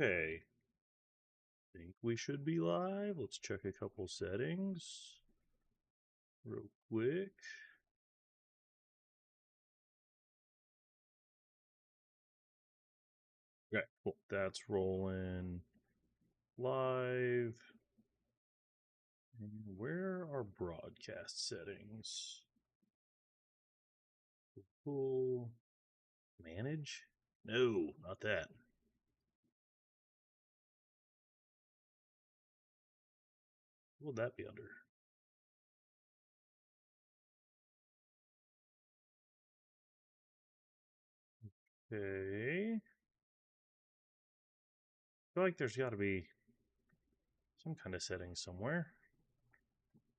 Okay, think we should be live. Let's check a couple settings real quick. Okay, cool. That's rolling live. And where are broadcast settings? Cool. Manage? No, not that. What would that be under? Okay. I feel like there's got to be some kind of settings somewhere.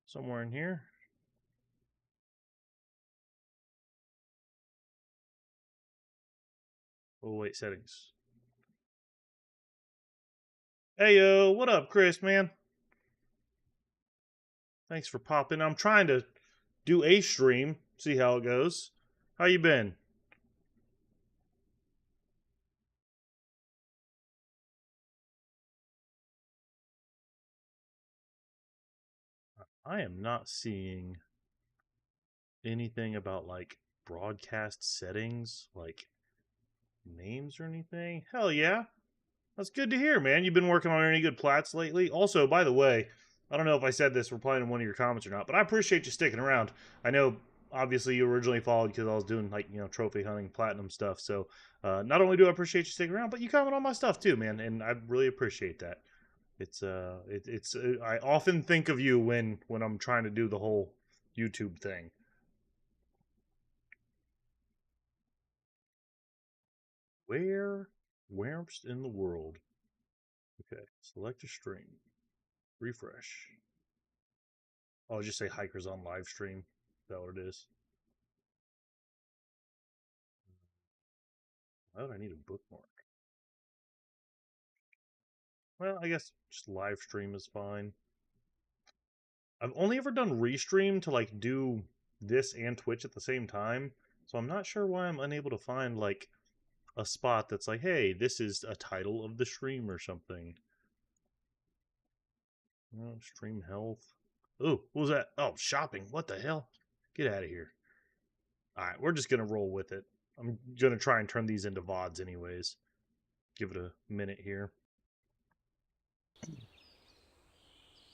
Somewhere in here. Oh, wait, settings. Hey, yo, what up, Chris, man? Thanks for popping. I'm trying to do a stream, see how it goes. How you been? I am not seeing anything about like broadcast settings, like names or anything. Hell yeah. That's good to hear, man. You've been working on any good plats lately? Also, by the way, I don't know if I said this replying to one of your comments or not, but I appreciate you sticking around. I know obviously you originally followed because I was doing like, trophy hunting, platinum stuff. So not only do I appreciate you sticking around, but you comment on my stuff too, man, and I really appreciate that. It's I often think of you when I'm trying to do the whole YouTube thing. Where's in the world? Okay, select a stream. Refresh. I'll just say hikers on live stream. Is that what it is? Why would I need a bookmark? Well, I guess just live stream is fine. I've only ever done restream to like do this and Twitch at the same time, so I'm not sure why I'm unable to find like a spot that's like, hey, this is a title of the stream or something. Stream health. Oh, what was that? Oh, shopping. What the hell? Get out of here. All right, we're just gonna roll with it. I'm gonna try and turn these into VODs anyways. Give it a minute here.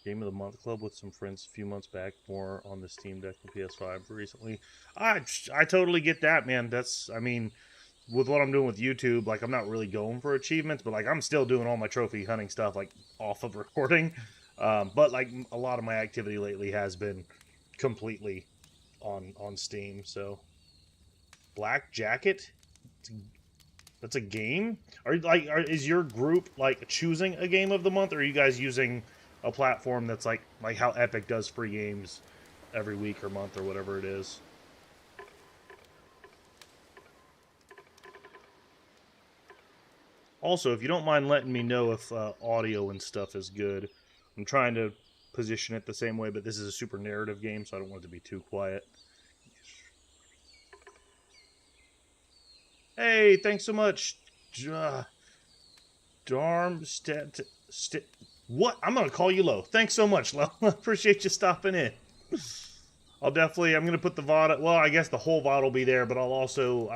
Game of the Month Club with some friends a few months back. More on the Steam Deck and PS5 recently. I totally get that, man. I mean, with what I'm doing with YouTube, like I'm not really going for achievements, but like I'm still doing all my trophy hunting stuff like off of recording. But like a lot of my activity lately has been completely on Steam. So Black Jacket, that's a game. Is your group like choosing a game of the month, or are you guys using a platform that's like how Epic does free games every week or month or whatever it is? Also, if you don't mind letting me know if audio and stuff is good, I'm trying to position it the same way, but this is a super narrative game, so I don't want it to be too quiet. Hey, thanks so much. Darmstead. What? I'm gonna call you Low. Thanks so much, Low. Appreciate you stopping in. I'm gonna put the VOD. Well, I guess the whole VOD will be there, but I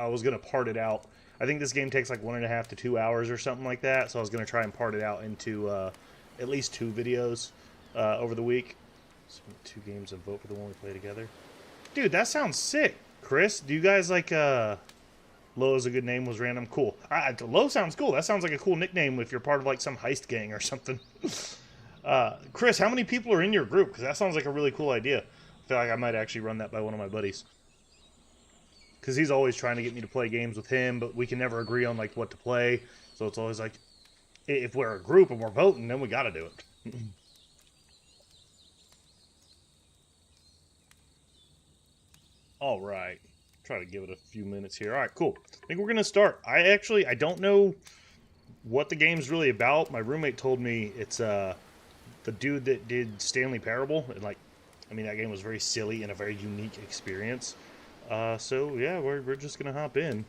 was gonna part it out. I think this game takes like 1.5 to 2 hours or something like that. So I was gonna try and part it out into at least 2 videos over the week. So 2 games and vote for the one we play together. Dude, that sounds sick. Chris, do you guys like Low is a good name, was random. Cool. Low sounds cool. That sounds like a cool nickname if you're part of like some heist gang or something. Chris, how many people are in your group? Because that sounds like a really cool idea. I feel like I might actually run that by one of my buddies. Because he's always trying to get me to play games with him, but we can never agree on like what to play. So it's always like, if we're a group and we're voting, then we got to do it. All right. Try to give it a few minutes here. All right, cool. I think we're gonna start. I don't know what the game's really about. My roommate told me it's the dude that did Stanley Parable, and like, I mean, that game was very silly and a very unique experience. So yeah, we're just gonna hop in.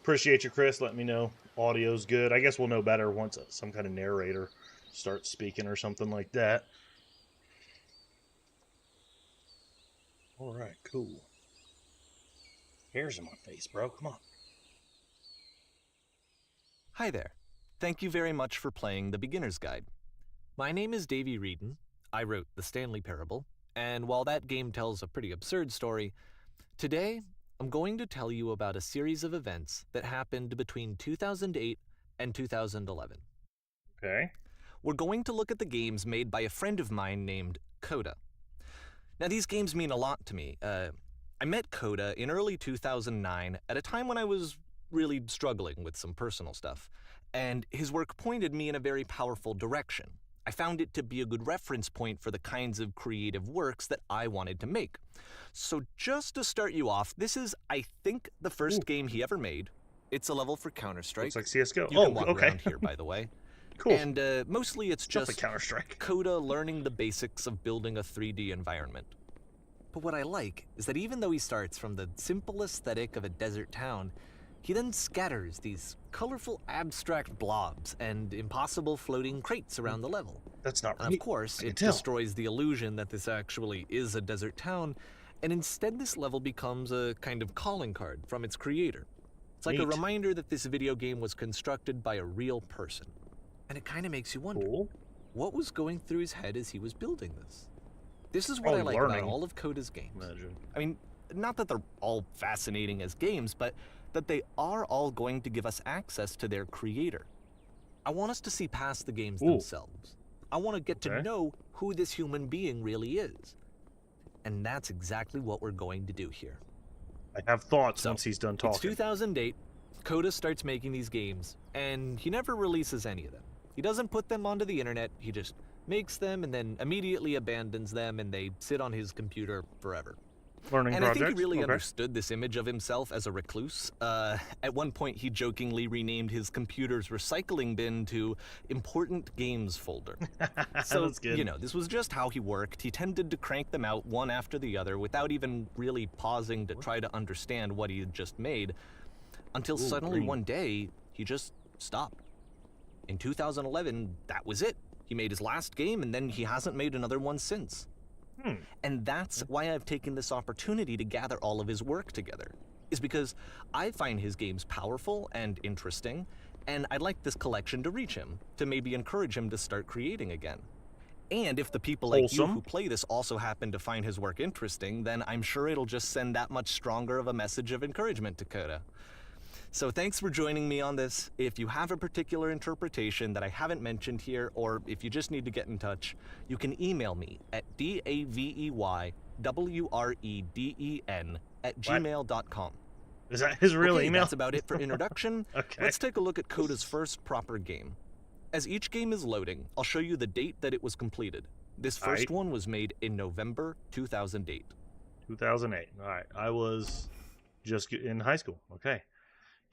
Appreciate you, Chris. Let me know audio's good. I guess we'll know better once some kind of narrator starts speaking or something like that. All right, cool. Hairs in my face, bro. Come on. Hi there. Thank you very much for playing The Beginner's Guide. My name is Davey Reedon. I wrote The Stanley Parable, and while that game tells a pretty absurd story, today I'm going to tell you about a series of events that happened between 2008 and 2011. Okay. We're going to look at the games made by a friend of mine named Coda. Now, these games mean a lot to me. I met Coda in early 2009 at a time when I was really struggling with some personal stuff, and his work pointed me in a very powerful direction. I found it to be a good reference point for the kinds of creative works that I wanted to make. So just to start you off, this is, I think, the first game he ever made. It's a level for Counter-Strike. Looks like CSGO. You can walk around here, by the way. Cool. And mostly it's just like Counter-Strike. Coda learning the basics of building a 3D environment. But what I like is that even though he starts from the simple aesthetic of a desert town, he then scatters these colorful abstract blobs and impossible floating crates around the level. That's not right. And of course, it destroys the illusion that this actually is a desert town, and instead this level becomes a kind of calling card from its creator. It's like a reminder that this video game was constructed by a real person. And it kind of makes you wonder, what was going through his head as he was building this? This is what I like about all of Coda's games. I mean, not that they're all fascinating as games, but that they are all going to give us access to their creator. I want us to see past the games themselves. I want to get to know who this human being really is. And that's exactly what we're going to do here. I have thoughts once he's done talking. It's 2008. Coda starts making these games, and he never releases any of them. He doesn't put them onto the internet. He just makes them and then immediately abandons them, and they sit on his computer forever. Learning and projects. I think he really understood this image of himself as a recluse. At one point, he jokingly renamed his computer's recycling bin to Important Games Folder. So, That's good. you know, this was just how he worked. He tended to crank them out one after the other without even really pausing to try to understand what he had just made, until suddenly one day, he just stopped. In 2011, that was it. He made his last game, and then he hasn't made another one since. And that's why I've taken this opportunity to gather all of his work together, is because I find his games powerful and interesting, and I'd like this collection to reach him, to maybe encourage him to start creating again. And if the people like you who play this also happen to find his work interesting, then I'm sure it'll just send that much stronger of a message of encouragement to Coda. So thanks for joining me on this. If you have a particular interpretation that I haven't mentioned here, or if you just need to get in touch, you can email me at daveywreden@gmail.com. Is that his real email? That's about it for introduction. Let's take a look at Coda's first proper game. As each game is loading, I'll show you the date that it was completed. This first one was made in November 2008. 2008. All right. I was just in high school. Okay.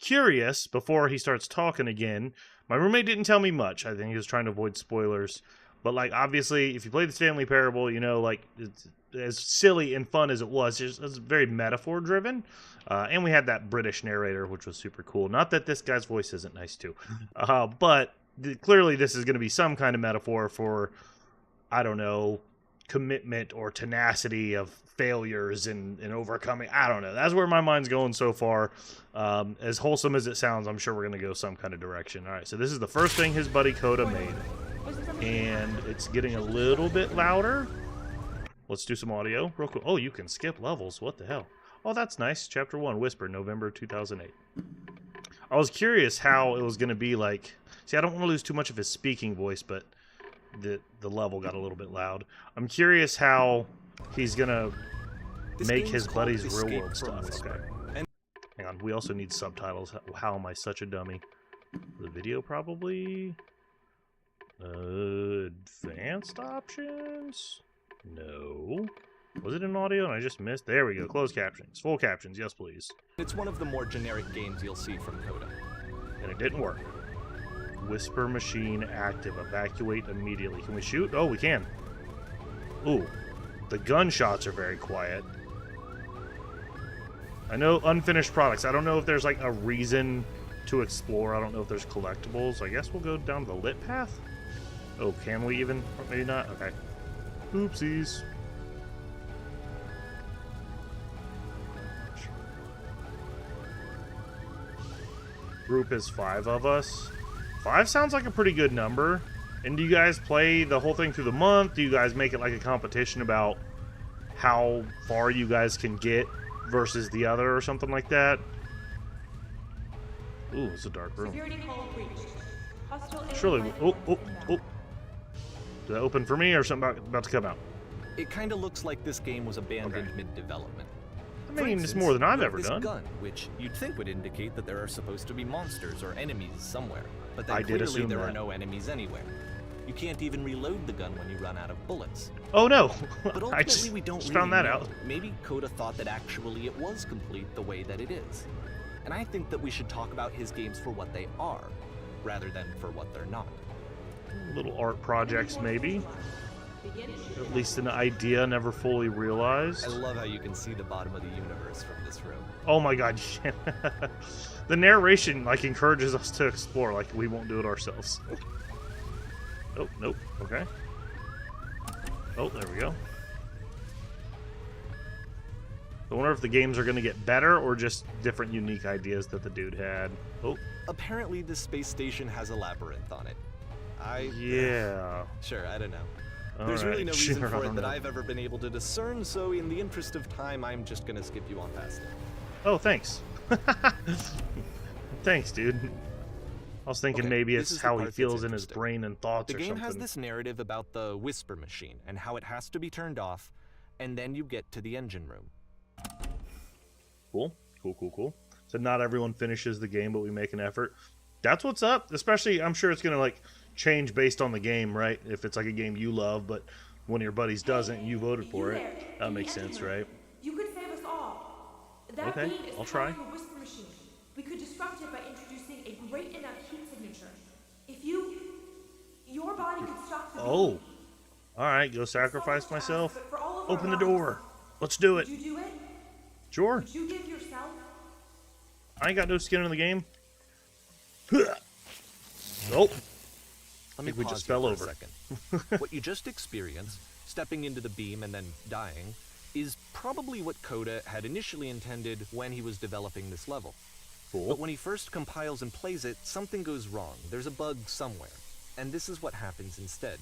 Curious, before he starts talking again, my roommate didn't tell me much. I think he was trying to avoid spoilers. But, like, obviously, if you play the Stanley Parable, you know, like, it's, as silly and fun as it was very metaphor-driven. And we had that British narrator, which was super cool. Not that this guy's voice isn't nice, too. But clearly this is going to be some kind of metaphor for, I don't know, commitment or tenacity of failures and overcoming. I don't know. That's where my mind's going so far. As wholesome as it sounds, I'm sure we're going to go some kind of direction. All right, so this is the first thing his buddy Coda made. And it's getting a little bit louder. Let's do some audio real quick. Oh, you can skip levels. What the hell? Oh, that's nice. Chapter 1, Whisper, November 2008. I was curious how it was going to be like. See, I don't want to lose too much of his speaking voice, but the level got a little bit loud. I'm curious how he's going to make his buddy's real world stuff. Okay. Hang on. We also need subtitles. How am I such a dummy? The video probably. Advanced options? No. Was it in audio and I just missed? There we go. Closed captions. Full captions. Yes, please. It's one of the more generic games you'll see from Coda. And it didn't work. Whisper machine active. Evacuate immediately. Can we shoot? Oh, we can. Ooh. The gunshots are very quiet. I know unfinished products. I don't know if there's like a reason to explore. I don't know if there's collectibles. I guess we'll go down the lit path. Oh, can we even? Or maybe not. Okay. Oopsies. Group is 5 of us. 5 sounds like a pretty good number. And do you guys play the whole thing through the month? Do you guys make it like a competition about how far you guys can get versus the other or something like that? Ooh, it's a dark room. Surely. Oh. Did that open for me or something about to come out? It kind of looks like this game was abandoned mid-development. I mean, it's more than I've ever done. Gun, which you'd think would indicate that there are supposed to be monsters or enemies somewhere, but then I did clearly assume there that. are no enemies anywhere. You can't even reload the gun when you run out of bullets. Oh no! But ultimately, I just we don't found really that know. out. Maybe Coda thought that actually it was complete the way that it is. And I think that we should talk about his games for what they are, rather than for what they're not. Little art projects, maybe. At least an idea never fully realized. I love how you can see the bottom of the universe from this room. Oh my god. The narration like encourages us to explore, like we won't do it ourselves. Oh, nope. Okay. Oh, there we go. I wonder if the games are going to get better or just different unique ideas that the dude had. Oh. Apparently this space station has a labyrinth on it. Yeah. Sure, I don't know. All There's really right, no reason sure, I for it don't that know. I've ever been able to discern, so in the interest of time, I'm just gonna skip you on past it. Oh, thanks. Thanks, dude. I was thinking Okay, maybe this it's is the how he part that's feels in his interesting. brain and thoughts The or game something. has this narrative about the whisper machine and how it has to be turned off, and then you get to the engine room. Cool. So not everyone finishes the game, but we make an effort. That's what's up. Especially, I'm sure it's going to like change based on the game, right? If it's like a game you love, but one of your buddies doesn't, and you voted for it. That makes sense, right? You could save us all. That Okay, beam is I'll try. powering a whisper machine. We could disrupt it by introducing a great enough heat signature. If your body could stop the beam. Oh. All right, go sacrifice It's not much to myself. ask, but for all of Open our the door. lives, Let's do it. Would you do it? Sure. Would you give yourself? I ain't got no skin in the game. Nope. Let me think we pause just here fell for over. a second. What you just experienced, stepping into the beam and then dying, is probably what Coda had initially intended when he was developing this level. Cool. But when he first compiles and plays it, something goes wrong. There's a bug somewhere. And this is what happens instead.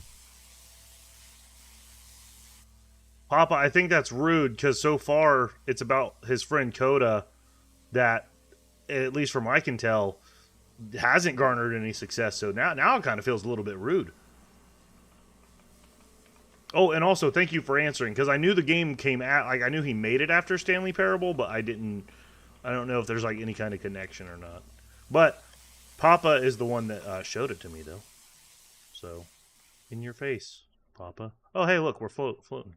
Papa, I think that's rude because so far it's about his friend Coda that, at least from what I can tell, hasn't garnered any success. So now it kind of feels a little bit rude. Oh, and also thank you for answering because I knew the game came at I knew he made it after Stanley Parable, but I don't know if there's like any kind of connection or not. But Papa is the one that showed it to me though. So, in your face, Papa. Oh, hey, look, we're floating.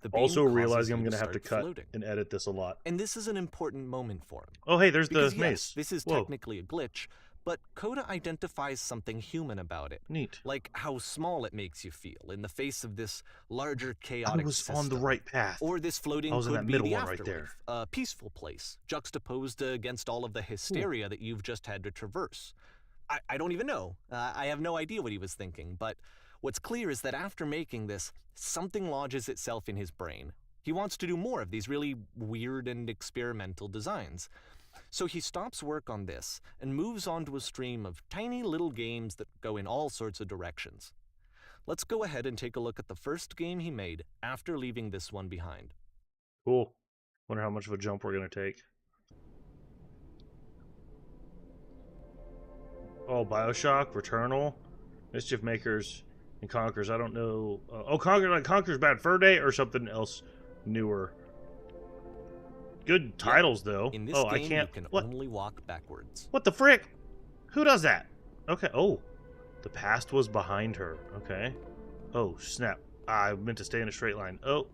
The beam Also causes realizing I'm you going to have to start cut floating. and edit this a lot. And this is an important moment for him. Oh, hey, there's Because the yes, mace. this is Whoa, technically a glitch, but Coda identifies something human about it. neat. Like how small it makes you feel in the face of this larger chaotic I was system. on the right path. Or this floating I was in could that be middle the one right afterlife, there. a peaceful place, juxtaposed against all of the hysteria that you've just had to traverse. I don't even know. I have no idea what he was thinking, but what's clear is that after making this, something lodges itself in his brain. He wants to do more of these really weird and experimental designs. So he stops work on this and moves on to a stream of tiny little games that go in all sorts of directions. Let's go ahead and take a look at the first game he made after leaving this one behind. Cool. Wonder how much of a jump we're going to take. Oh, Bioshock, Returnal, Mischief Makers, and Conquerors. I don't know. Conquerors Bad Fur Day or something else newer. Good titles, though. In this oh, game, I can't. you can What? only walk backwards. What the frick? Who does that? Okay. Oh, the past was behind her. Okay. Oh, snap. I meant to stay in a straight line. Oh.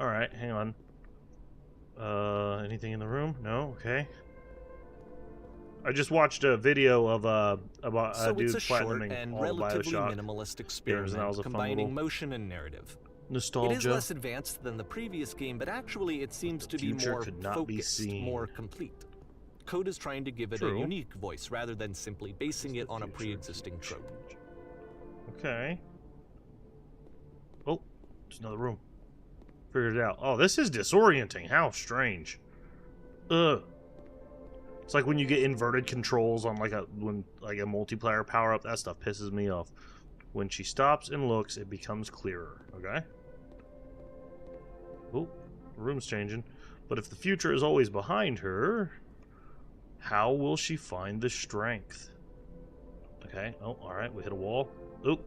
All right. Hang on. Anything in the room? No. Okay. I just watched a video of about a So dude it's a short platinuming and all the relatively Bioshock minimalist games, and that was experiment a fun combining little... motion and narrative. Nostalgia. It is less advanced than the previous game, but actually it seems to be future more could not be focused, seen. more complete. Coda's trying to give it True. a unique voice rather than simply basing it on a pre-existing trope. Okay. Oh, there's another room. Figured it out. Oh, this is disorienting. How strange. Ugh. It's like when you get inverted controls on like a multiplayer power up. That stuff pisses me off. When she stops and looks, it becomes clearer. Okay. Oh, room's changing. But if the future is always behind her, how will she find the strength? Okay. Oh, all right. We hit a wall. Oop.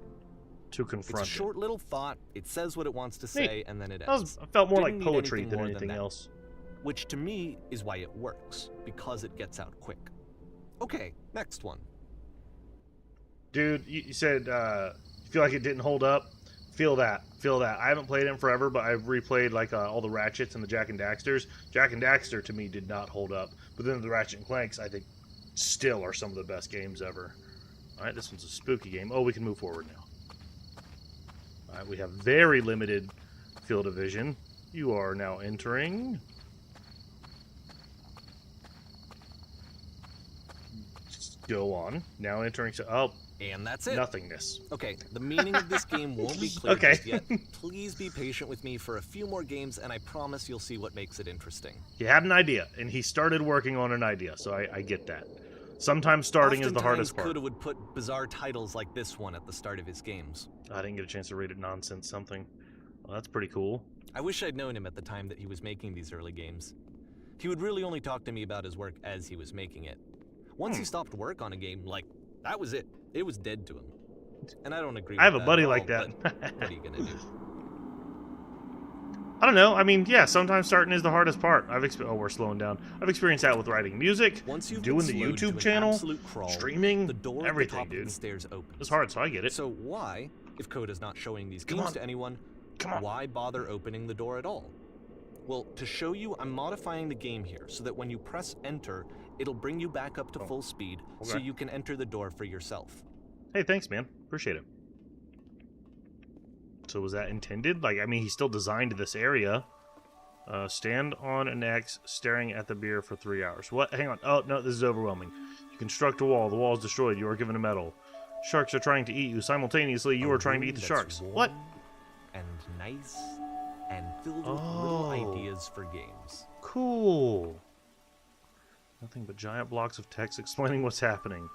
To confront It's a short little thought. It says what it wants to say, and then it it. ends. I felt more Didn't like need poetry anything than more than anything that. else. Which to me is why it works, because it gets out quick. Okay, next one. Dude, you said you feel like it didn't hold up. Feel that. I haven't played it in forever, but I've replayed like all the Ratchets and the Jak and Daxters. Jak and Daxter to me did not hold up, but then the Ratchet and Clanks I think still are some of the best games ever. All right, this one's a spooky game. Oh, we can move forward now. All right, we have very limited field of vision. You are now entering. Just go on. Now entering. Oh, And that's it. nothingness. Okay, the meaning of this game won't be clear Okay. just yet. Please be patient with me for a few more games, and I promise you'll see what makes it interesting. He had an idea, and he started working on an idea, so I get that. Sometimes starting is the hardest part. Coda would put bizarre titles like this one at the start of his games. I didn't get a chance to read it. Nonsense something. Well, that's pretty cool. I wish I'd known him at the time that he was making these early games. He would really only talk to me about his work as he was making it. Once he stopped work on a game, like, that was it. It was dead to him. And I don't agree with I have a that buddy at like all, that. but what are you gonna do? I don't know. I mean, yeah, sometimes starting is the hardest part. Oh, we're slowing down. I've experienced that with writing music, Once you've doing been the slowed to YouTube an channel, absolute crawl, streaming, the door everything, at the top dude. of the stairs opens. It's hard, so I get it. So why, if Coda's not showing these Come games on. to anyone, Come on. why bother opening the door at all? Well, to show you, I'm modifying the game here so that when you press enter, it'll bring you back up to full speed so okay. you can enter the door for yourself. Hey, thanks, man. Appreciate it. So was that intended? Like, I mean, he still designed this area. Stand on an X, staring at the beer for 3 hours. What? Hang on. Oh, no, this is overwhelming. You construct a wall. The wall is destroyed. You are given a medal. Sharks are trying to eat you. Simultaneously, you are trying to eat the sharks. What? And nice and filled with little ideas for games. Cool. Nothing but giant blocks of text explaining what's happening.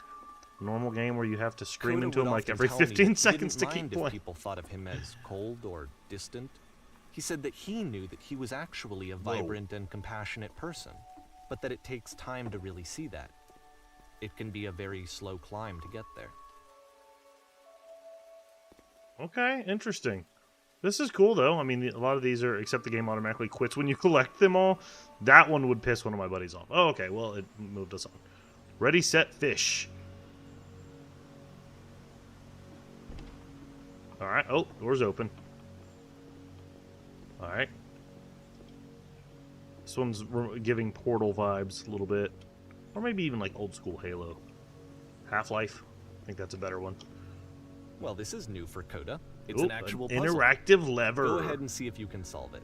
A normal game where you have to scream Coda into would him like often every tell me 15 he seconds to didn't keep mind if playing. people thought of him as cold or distant. He said that he knew that he was actually a vibrant and compassionate person, but that it takes time to really see that. It can be a very slow climb to get there. Okay, interesting. This is cool, though. I mean, a lot of these are, except the game automatically quits when you collect them all. That one would piss one of my buddies off. Oh, okay, well, it moved us on. Ready, set, fish. Alright, oh, door's open. Alright. This one's giving Portal vibes a little bit. Or maybe even like old school Halo. Half-Life. I think that's a better one. Well, this is new for Coda. It's Ooh, an actual puzzle. interactive lever. Go ahead and see if you can solve it.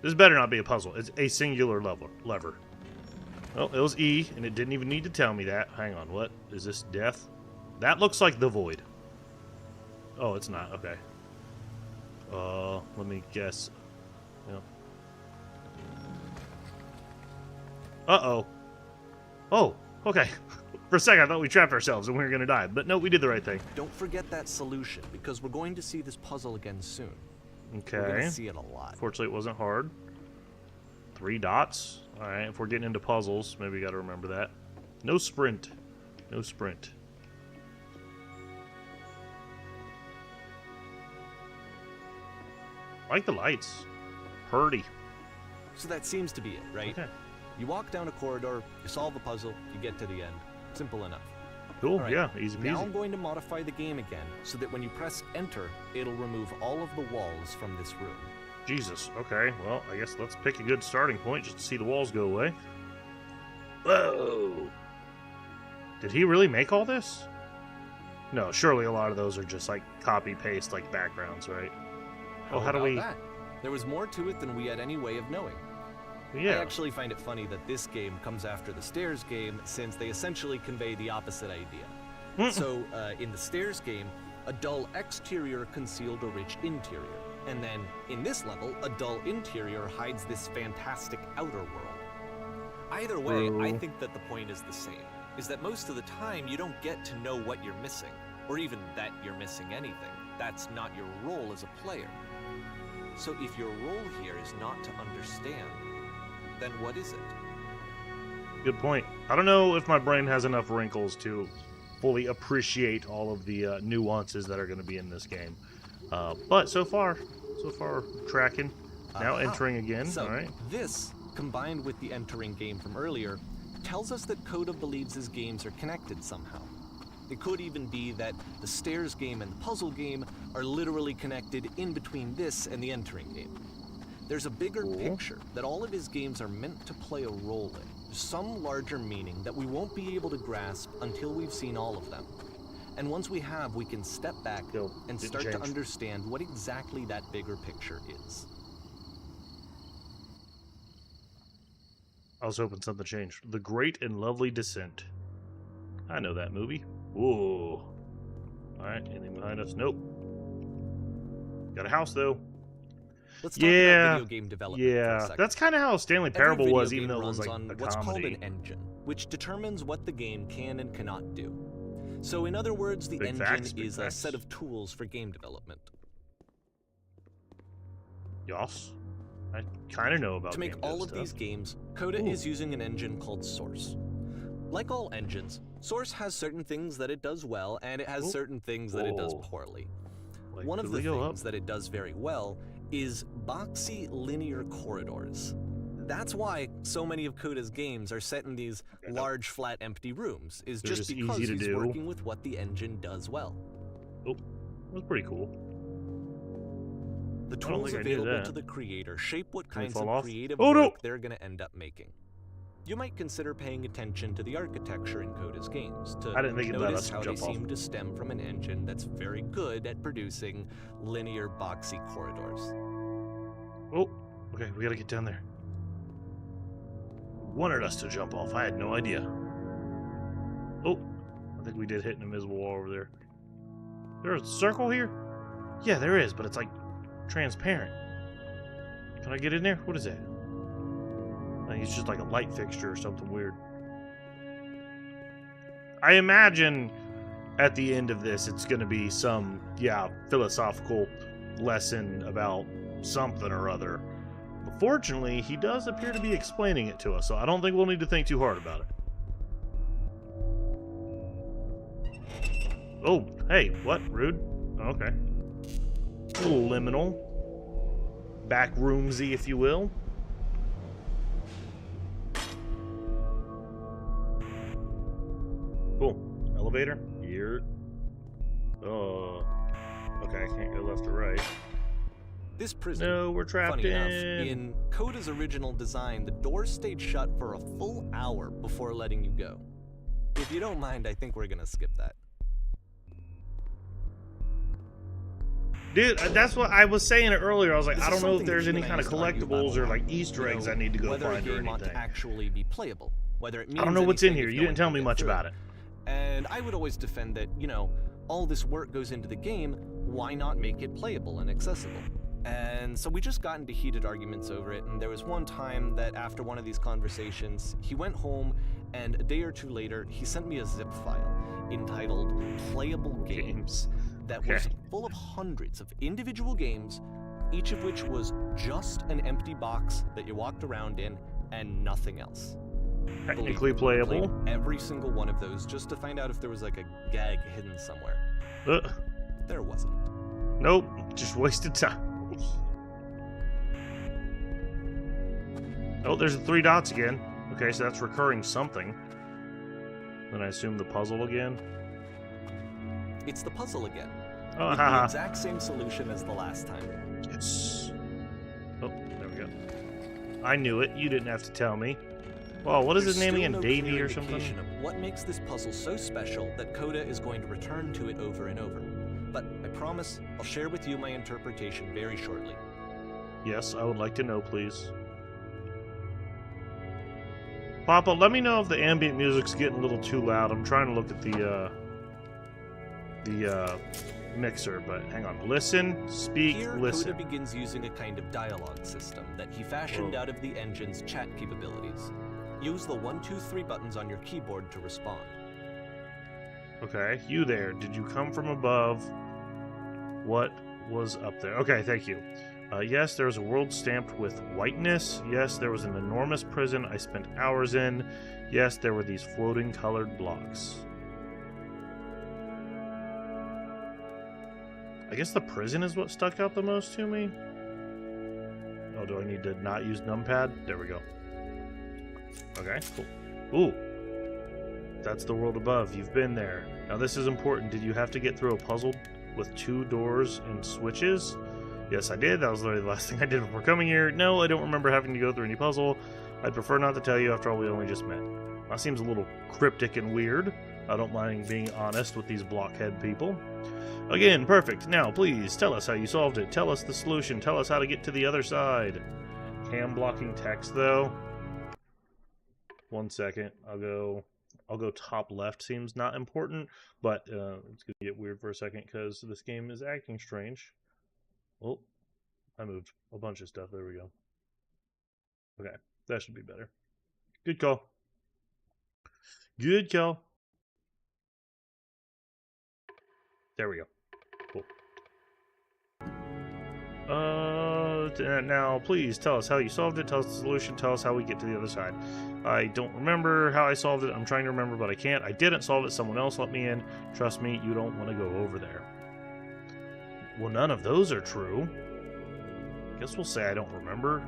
This better not be a puzzle. It's a singular lever. Well, it was E, and it didn't even need to tell me that. Hang on, what? Is this death? That looks like the void. Oh, it's not. Okay. Let me guess. Yep. Uh-oh. Oh, okay. For a second, I thought we trapped ourselves and we were going to die. But no, we did the right thing. Don't forget that solution, because we're going to see this puzzle again soon. We're going Okay. to see it a lot. Fortunately, it wasn't hard. 3 dots. All right, if we're getting into puzzles, maybe we got to remember that. No sprint. No sprint. I like the lights. Purdy. So that seems to be it, right? Okay. You walk down a corridor, you solve a puzzle, you get to the end. Simple enough. Cool. All right, Yeah, easy Now I'm peasy. going to modify the game again, so that when you press enter, it'll remove all of the walls from this room. Jesus. Okay, well, I guess let's pick a good starting point just to see the walls go away. Whoa! Did he really make all this? No, surely a lot of those are just like copy-paste like backgrounds, right? Oh, how do we... That? There was more to it than we had any way of knowing. Yeah. I actually find it funny that this game comes after the Stairs game, since they essentially convey the opposite idea. So, in the Stairs game, a dull exterior concealed a rich interior. And then, in this level, a dull interior hides this fantastic outer world. Either way, I think that the point is the same, is that most of the time you don't get to know what you're missing, or even that you're missing anything. That's not your role as a player. So if your role here is not to understand, then what is it? Good point. I don't know if my brain has enough wrinkles to fully appreciate all of the nuances that are going to be in this game. But so far tracking. Now entering again. So all right. this, combined with the entering game from earlier, tells us that Coda believes his games are connected somehow. It could even be that the Stairs game and the puzzle game are literally connected in between this and the entering game. There's a bigger picture that all of his games are meant to play a role in, some larger meaning that we won't be able to grasp until we've seen all of them. And once we have, we can step back and start to understand what exactly that bigger picture is. I was hoping something changed. The Great and Lovely Descent. I know that movie. Whoa. Alright, anything behind us? Nope. Got a house, though. Let's talk about video game development for a yeah. second. That's kind of how Stanley Every Parable video was, game even though it runs was like on a what's called comedy. an engine, which determines what the game can and cannot do. So in other words, the engine is a set of tools for game development. Yos. I kind of know about To make game all dev of stuff. these games, Coda is using an engine called Source. Like all engines, Source has certain things that it does well, and it has certain things that it does poorly. Like, One of could the we go things that it does very well is boxy linear corridors. That's why so many of Coda's games are set in these large, flat, empty rooms, is They're just just because easy to he's do. working with what the engine does well. Oh, that's pretty cool. The I don't tools think I knew available that. to the creator shape what Can we kinds fall of off? creative Oh, no! work they're going to end up making. You might consider paying attention to the architecture in Coda's games to I didn't think it'd let notice us how they jump off. seem to stem from an engine that's very good at producing linear, boxy corridors. Oh, okay, we gotta get down there. Wanted us to jump off. I had no idea. Oh, I think we did hit an invisible wall over there. There's a circle here? Yeah, there is, but it's like transparent. Can I get in there? What is that? I think it's just like a light fixture or something weird. I imagine at the end of this it's going to be some, philosophical lesson about something or other. But fortunately, he does appear to be explaining it to us, so I don't think we'll need to think too hard about it. Oh, hey, what? Rude? Okay. A little liminal. Back roomsy, if you will. Cool. Elevator? Here. Oh. Okay, I can't go left or right. This prison, No, we're trapped funny enough, in. in Coda's original design, the doors stayed shut for a full hour before letting you go. If you don't mind, I think we're gonna skip that. Dude, that's what I was saying earlier. I was like, This I is don't know if something there's that any you kind and of I used to argue collectibles about or a like lot. Easter You eggs know, I need to go whether find a or game ought to anything. actually be playable, whether it means I don't know what's in anything here. if You no didn't one tell can me get much through about it. And I would always defend that, you know, all this work goes into the game, why not make it playable and accessible? And so we just got into heated arguments over it, and there was one time that after one of these conversations, he went home, and a day or two later, he sent me a zip file entitled Playable Games that was full of hundreds of individual games, each of which was just an empty box that you walked around in and nothing else. Technically Believe me, I playable. played every single one of those just to find out if there was like a gag hidden somewhere. There wasn't. Nope, just wasted time. Oh, there's the 3 dots again. Okay, so that's recurring something. Then I assume the puzzle again. It's the puzzle again. Oh, With the haha. exact same solution as the last time. Yes. Oh, there we go. I knew it. You didn't have to tell me. Well, what is There's his name still again? no Davey clear or something? indication of what makes this puzzle so special that Coda is going to return to it over and over. but I promise I'll share with you my interpretation very shortly. Yes, I would like to know, please. Papa, let me know if the ambient music's getting a little too loud. I'm trying to look at the mixer, but hang on. Listen, speak, Here, listen. Coda begins using a kind of dialogue system that he fashioned out of the engine's chat capabilities. Use the 1, 2, 3 buttons on your keyboard to respond. Okay, you there. Did you come from above? What was up there? Okay, thank you. Yes, there was a world stamped with whiteness. Yes, there was an enormous prison I spent hours in. Yes, there were these floating colored blocks. I guess the prison is what stuck out the most to me. Oh, do I need to not use numpad? There we go. Okay, cool. Ooh. That's the world above. You've been there. Now this is important. Did you have to get through a puzzle with 2 doors and switches? Yes, I did. That was literally the last thing I did before coming here. No, I don't remember having to go through any puzzle. I'd prefer not to tell you. After all, we only just met. That seems a little cryptic and weird. I don't mind being honest with these blockhead people. Again, perfect. Now, please, tell us how you solved it. Tell us the solution. Tell us how to get to the other side. Cam blocking text, though. 1 second. I'll go top left. Seems not important, but it's going to get weird for a second because this game is acting strange. Oh, I moved a bunch of stuff. There we go. Okay, that should be better. Good call. Good call. There we go. Cool. Now, please tell us how you solved it. Tell us the solution. Tell us how we get to the other side. I don't remember how I solved it. I'm trying to remember, but I can't. I didn't solve it. Someone else let me in. Trust me, you don't want to go over there. Well, none of those are true. Guess we'll say I don't remember.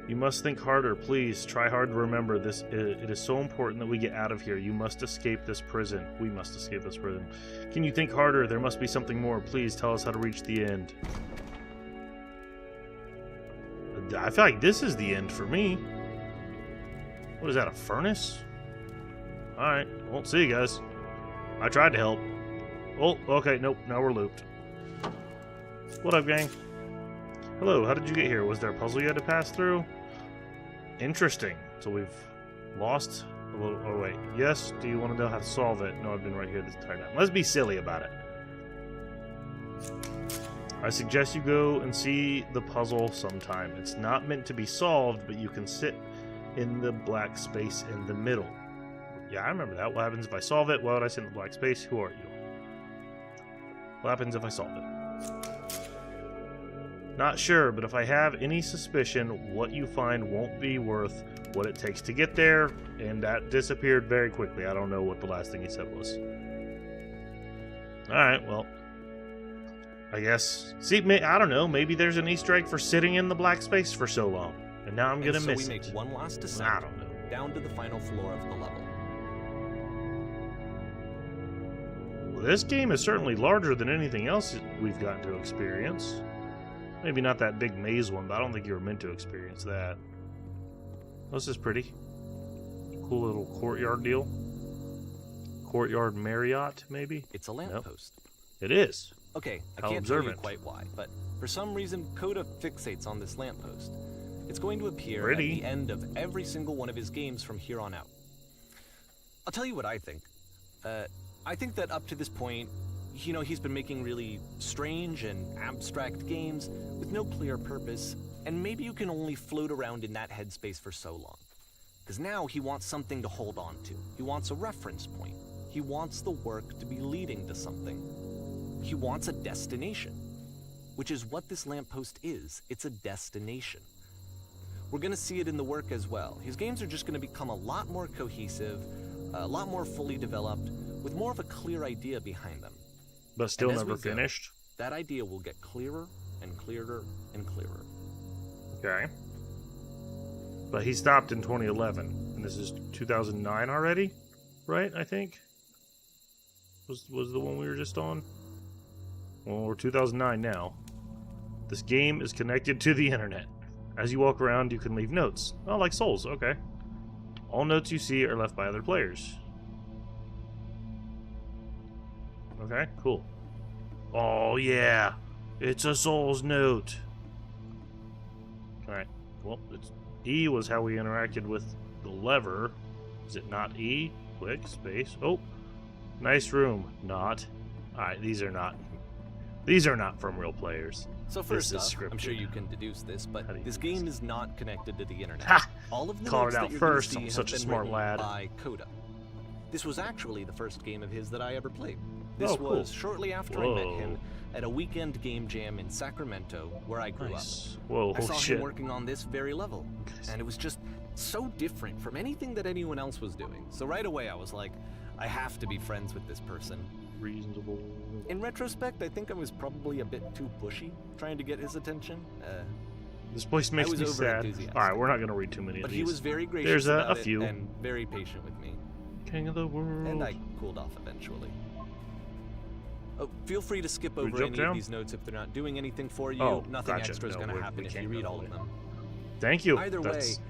You must think harder, please. Try hard to remember this. It is so important that we get out of here. You must escape this prison. We must escape this prison. Can you think harder? There must be something more. Please tell us how to reach the end. I feel like this is the end for me. What is that, a furnace? Alright, won't see you guys. I tried to help. Oh, okay, nope, now we're looped. What up, gang? Hello, how did you get here? Was there a puzzle you had to pass through? Interesting. So we've lost a little... Oh, wait. Yes, do you want to know how to solve it? No, I've been right here this entire time. Let's be silly about it. I suggest you go and see the puzzle sometime. It's not meant to be solved, but you can sit in the black space in the middle. Yeah, I remember that. What happens if I solve it? Why would I sit in the black space? Who are you? What happens if I solve it? Not sure, but if I have any suspicion, what you find won't be worth what it takes to get there, and that disappeared very quickly. I don't know what the last thing he said was. Alright, well, I guess... See, I don't know, maybe there's an Easter egg for sitting in the black space for so long, and now I'm gonna miss it. So we make one last descent I don't know. down to the final floor of the level. Well, this game is certainly larger than anything else we've gotten to experience. Maybe not that big maze one, but I don't think you were meant to experience that. This is pretty. Cool little courtyard deal. Courtyard Marriott, maybe? It's a lamppost. It is. Okay, How I can't tell you observant. quite why, but for some reason, Coda fixates on this lamppost. It's going to appear Pretty. at the end of every single one of his games from here on out. I'll tell you what I think. I think that up to this point, you know, he's been making really strange and abstract games with no clear purpose, and maybe you can only float around in that headspace for so long. Because now he wants something to hold on to. He wants a reference point. He wants the work to be leading to something. He wants a destination, which is what this lamppost is. It's a destination. We're going to see it in the work as well. His games are just going to become a lot more cohesive, a lot more fully developed, with more of a clear idea behind them. But still And as never we go, finished. That idea will get clearer and clearer and clearer. Okay. But he stopped in 2011, and this is 2009 already, right? I think was the one we were just on. Well, we're 2009 now. This game is connected to the internet. As you walk around, you can leave notes. Oh, like Souls. Okay. All notes you see are left by other players. Okay, cool. Oh, yeah. It's a soul's note. Alright. Well, E was how we interacted with the lever. Is it not E? Click, space. Oh, nice room. Not. Alright, these are not from real players. So This first is off, I'm scripted. sure you can deduce this, How do but you this do this? game is not connected to the internet. Ha! All of the Called notes it that out you're gonna first. see I'm have such a been smart written lad. by Coda. This was actually the first game of his that I ever played. This Oh, cool. was shortly after I met him at a weekend game jam in Sacramento, where I grew up. Nice. Whoa, I holy saw shit. him working on this very level, and it was just so different from anything that anyone else was doing. So right away I was like, I have to be friends with this person. Reasonable. In retrospect, I think I was probably a bit too pushy, trying to get his attention. This place makes was me sad. over-enthusiastic. Alright, we're not going to read too many But of these. he was very gracious There's a about few. it and very patient with me. King of the world. And I cooled off eventually. Oh, feel free to skip we over jump any down? of these notes if they're not doing anything for you. Oh, Nothing gotcha. extra is No, going to we happen if can't you go read that all of way. them. Thank you. Either That's way,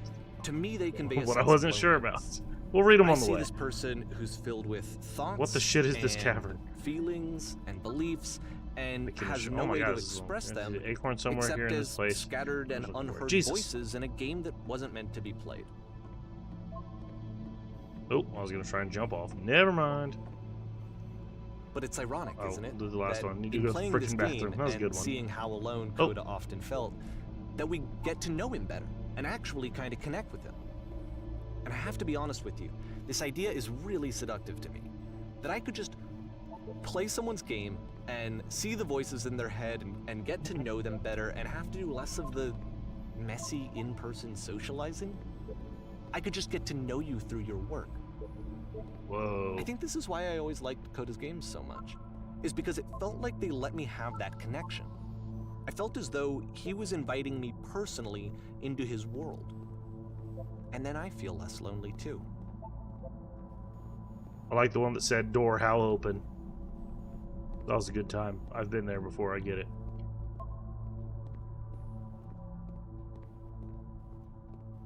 to me they convey a what I sense of wasn't sure about. loneliness. We'll read them I on the see way. this person who's filled with thoughts. What the shit is this and cavern? Feelings and beliefs, and Can has sh- no oh my way God, to this is long. express There's them an acorn somewhere except here in as this place. scattered and Looking for it. unheard Jesus. voices in a game that wasn't meant to be played. Oh, I was gonna try and jump off. Never mind. But it's ironic, Oh, isn't it? the last that one. Need to in go to the playing frickin' this bathroom. game That was a and good one. seeing how alone Oh. Coda often felt, that we get to know him better and actually kind of connect with him. And I have to be honest with you, this idea is really seductive to me. That I could just play someone's game and see the voices in their head and get to know them better and have to do less of the messy in-person socializing. I could just get to know you through your work. Whoa. I think this is why I always liked Coda's games so much, is because it felt like they let me have that connection. I felt as though he was inviting me personally into his world. And then I feel less lonely too. I like the one that said door how open. That was a good time. I've been there before. I get it.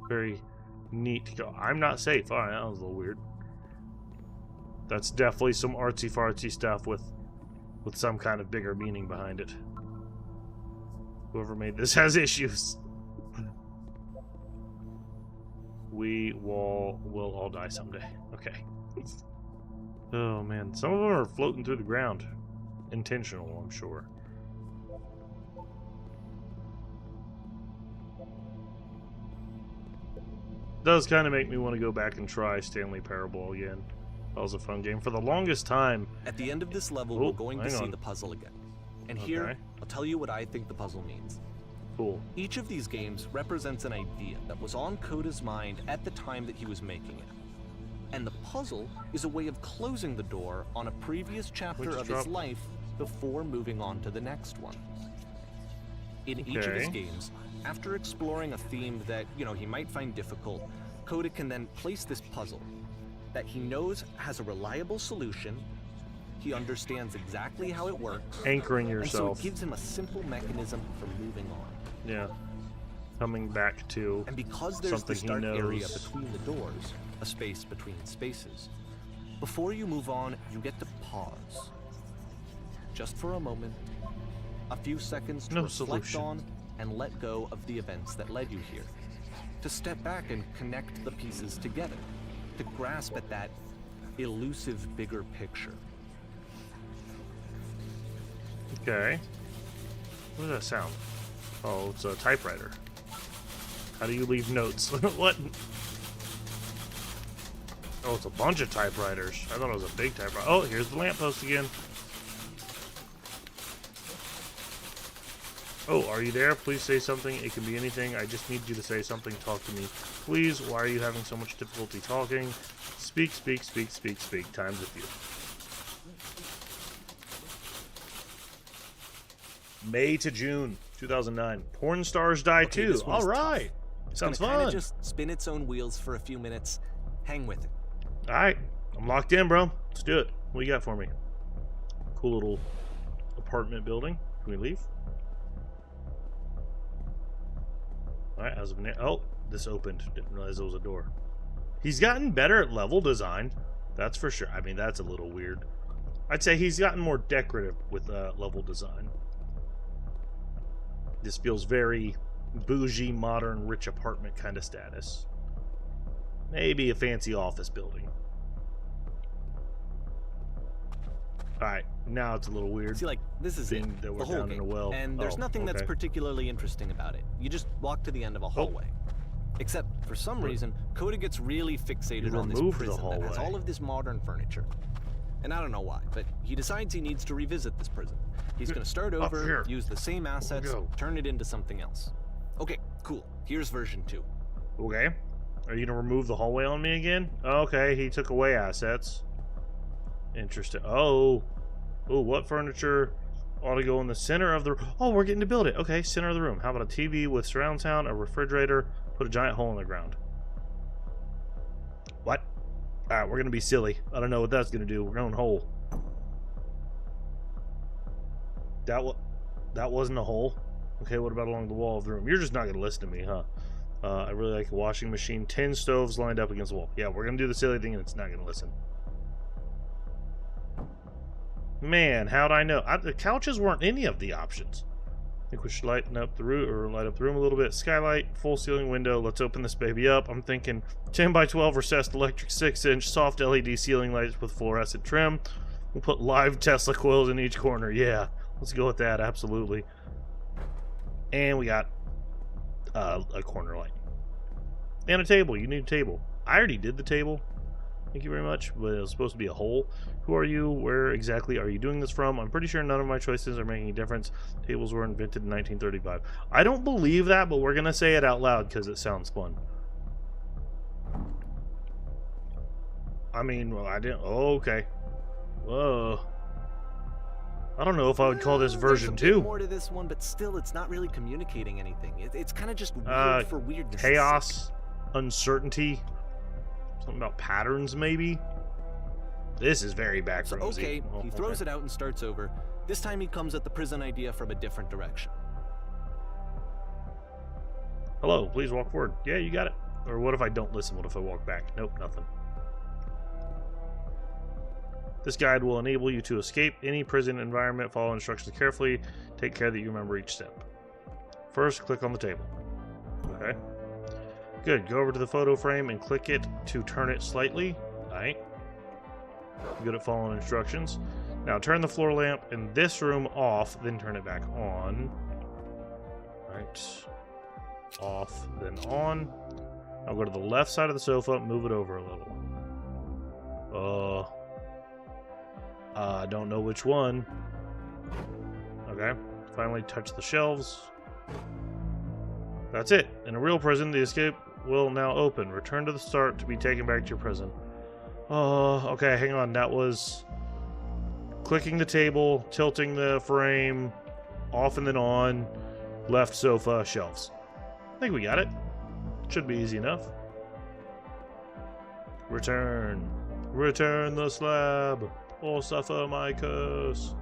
Very neat. I'm not safe. All right, that was a little weird. That's definitely some artsy fartsy stuff with some kind of bigger meaning behind it. Whoever made this has issues. We will all die someday. Okay. Oh man, some of them are floating through the ground. Intentional, I'm sure. Does kind of make me want to go back and try Stanley Parable again. That was a fun game. For the longest time, At the end of this level, Oh, we're going to hang see on. the puzzle again. And here, Okay. I'll tell you what I think the puzzle means. cool. Each of these games represents an idea that was on Coda's mind at the time that he was making it. And the puzzle is a way of closing the door on a previous chapter just of his drop- life before moving on to the next one. In each of his Okay. games, after exploring a theme that, he might find difficult, Coda can then place this puzzle that he knows has a reliable solution, he understands exactly how it works, Anchoring and so yourself. it gives him a simple mechanism for moving on. Yeah. Coming back to And because there's something this he dark area knows. between the doors, a space between spaces, before you move on, you get to pause. Just for a moment, a few seconds to No reflect solution. on and let go of the events that led you here. To step back and connect the pieces together. To grasp at that elusive bigger picture. Okay. What does that sound? Oh, it's a typewriter. How do you leave notes? What? Oh, it's a bunch of typewriters. I thought it was a big typewriter. Oh, here's the lamppost again. Oh, are you there? Please say something. It can be anything. I just need you to say something. Talk to me. Please, why are you having so much difficulty talking? Speak, speak, speak, speak, speak. Time's with you. May to June 2009. Porn stars die Okay, too. this one All is tough. right. It's Sounds gonna kinda fun. just spin its own wheels for a few minutes. Hang with it. All right. I'm locked in, bro. Let's do it. What you got for me? Cool little apartment building. Can we leave? All right. As of now, oh, this opened. Didn't realize there was a door. He's gotten better at level design. That's for sure. I mean, that's a little weird. I'd say he's gotten more decorative with level design. This feels very bougie, modern, rich apartment kind of status. Maybe a fancy office building. Alright, now it's a little weird. See, like, this is it, Being that we're the whole down in game. a well. And there's Oh, nothing that's okay. particularly interesting about it. You just walk to the end of a hallway. Except, for some reason, Coda gets really fixated on this removed the prison that has hallway. all of this modern furniture. And I don't know why, but he decides he needs to revisit this prison. He's gonna start over, here. use the same assets, go. turn it into something else. Okay, cool. Here's version 2. Okay. Are you gonna remove the hallway on me again? Okay, he took away assets. Interesting. Oh, what furniture ought to go in the center of the... Oh, we're getting to build it. Okay, center of the room. How about a TV with surround sound, a refrigerator, put a giant hole in the ground? What? Alright, we're gonna be silly. I don't know what that's gonna do. We're going hole. That wasn't a hole. Okay, what about along the wall of the room? You're just not gonna listen to me, huh? I really like a washing machine. 10 stoves lined up against the wall. Yeah, we're gonna do the silly thing and it's not gonna listen. Man, how'd I know? The couches weren't any of the options. I think we should light up the room a little bit. Skylight, full ceiling window. Let's open this baby up. I'm thinking 10 by 12 recessed electric 6-inch soft LED ceiling lights with fluorescent trim. We'll put live Tesla coils in each corner. Yeah, let's go with that. Absolutely. And we got a corner light and a table. You need a table. I already did the table. Thank you very much. But it was supposed to be a hole. Who are you? Where exactly are you doing this from? I'm pretty sure none of my choices are making a difference. Tables were invented in 1935. I don't believe that, but we're going to say it out loud because it sounds fun. I mean, well, I didn't... Oh, okay. Whoa. I don't know if I would call this version There's a bit 2. more to this one, but still, it's not really communicating anything. It's kind of just weird for weirdness' sake. Chaos, uncertainty, something about patterns, maybe. This is very backroomsy. So, okay, Oh, he throws it out and starts over. This time he comes at the prison idea from a different direction. Hello, please walk forward. Yeah, you got it. Or what if I don't listen? What if I walk back? Nope, nothing. This guide will enable you to escape any prison environment. Follow instructions carefully. Take care that you remember each step. First, click on the table. Okay. Good. Go over to the photo frame and click it to turn it slightly. Alright. Good at following instructions. Now turn the floor lamp in this room off, then turn it back on. Alright. Off, then on. Now go to the left side of the sofa, move it over a little. I don't know which one. Okay. Finally touch the shelves. That's it. In a real prison, the escape will now open. Return to the start to be taken back to your prison. Okay, hang on. That was clicking the table, tilting the frame, off and then on, left sofa, shelves. I think we got it. Should be easy enough. Return. Return the slab, or suffer my curse.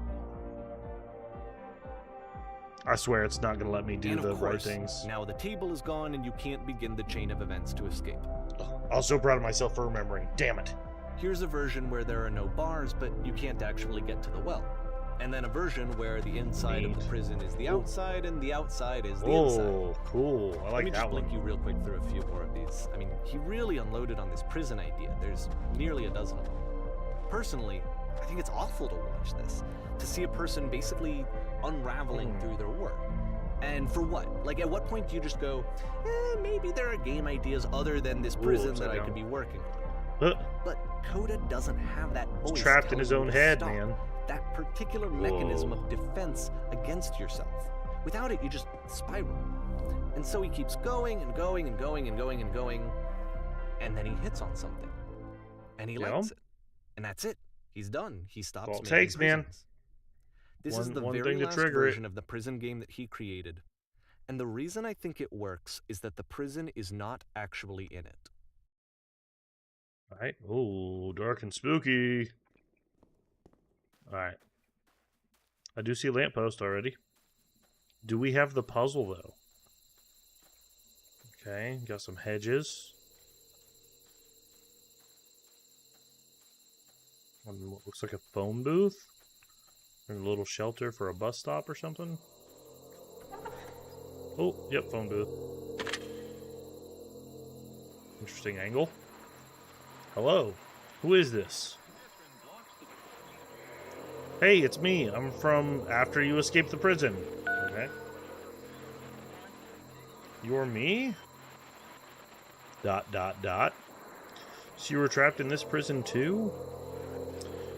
I swear it's not going to let me do And the of right course, things. now the table is gone and you can't begin the chain of events to escape. I was so proud of myself for remembering. Damn it. Here's a version where there are no bars, but you can't actually get to the well. And then a version where the inside of the Neat. prison is the Cool. outside and the outside is the inside. Oh, cool. I Let like me that just one. blink you real quick through a few more of these. I mean, he really unloaded on this prison idea. There's nearly a dozen of them. Personally, I think it's awful to watch this. To see a person basically unraveling through their work. And for what? Like, at what point do you just go, maybe there are game ideas other than this prison upside that I down. could be working on? Huh, But Coda doesn't have that voice. He's trapped in telling his you own to head, stop. man. That particular mechanism Whoa. of defense against yourself. Without it, you just spiral. And so he keeps going and going and going and going and going, and then he hits on something. And he Yeah. likes it. And that's it. He's done. He stops all it making takes, man. prisons. This is the One very thing to last trigger it. version of the prison game that he created. And the reason I think it works is that the prison is not actually in it. Alright. Oh, dark and spooky. Alright. I do see a lamppost already. Do we have the puzzle, though? Okay, got some hedges. On what looks like a phone booth. Or a little shelter for a bus stop or something. Oh, yep, phone booth. Interesting angle. Hello. Who is this? Hey, it's me. I'm from after you escaped the prison. Okay. You're me? ... So you were trapped in this prison too?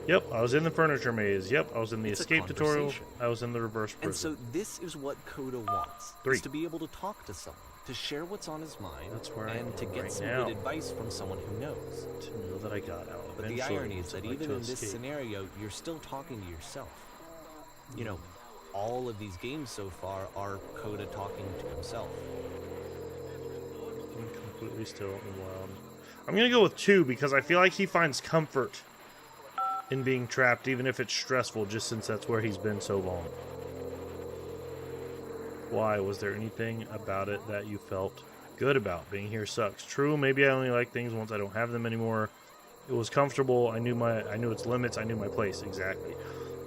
Yep, I was in the furniture maze. Yep, I was in the escape tutorial. I was in the reverse prison. And so this is what Coda wants. 3. Is to be able to talk to someone, to share what's on his mind, That's where I and am to get right some now. good advice from someone who knows. To know that I got out. But the Eventually, irony is that I'd like even to in this escape. scenario, you're still talking to yourself. You know, all of these games so far are Coda talking to himself. I'm completely still and wild. I'm gonna go with 2 because I feel like he finds comfort in being trapped, even if it's stressful, just since that's where he's been so long. Why? Was there anything about it that you felt good about? Being here sucks. True, maybe I only like things once I don't have them anymore. It was comfortable. I knew its limits. I knew my place. Exactly.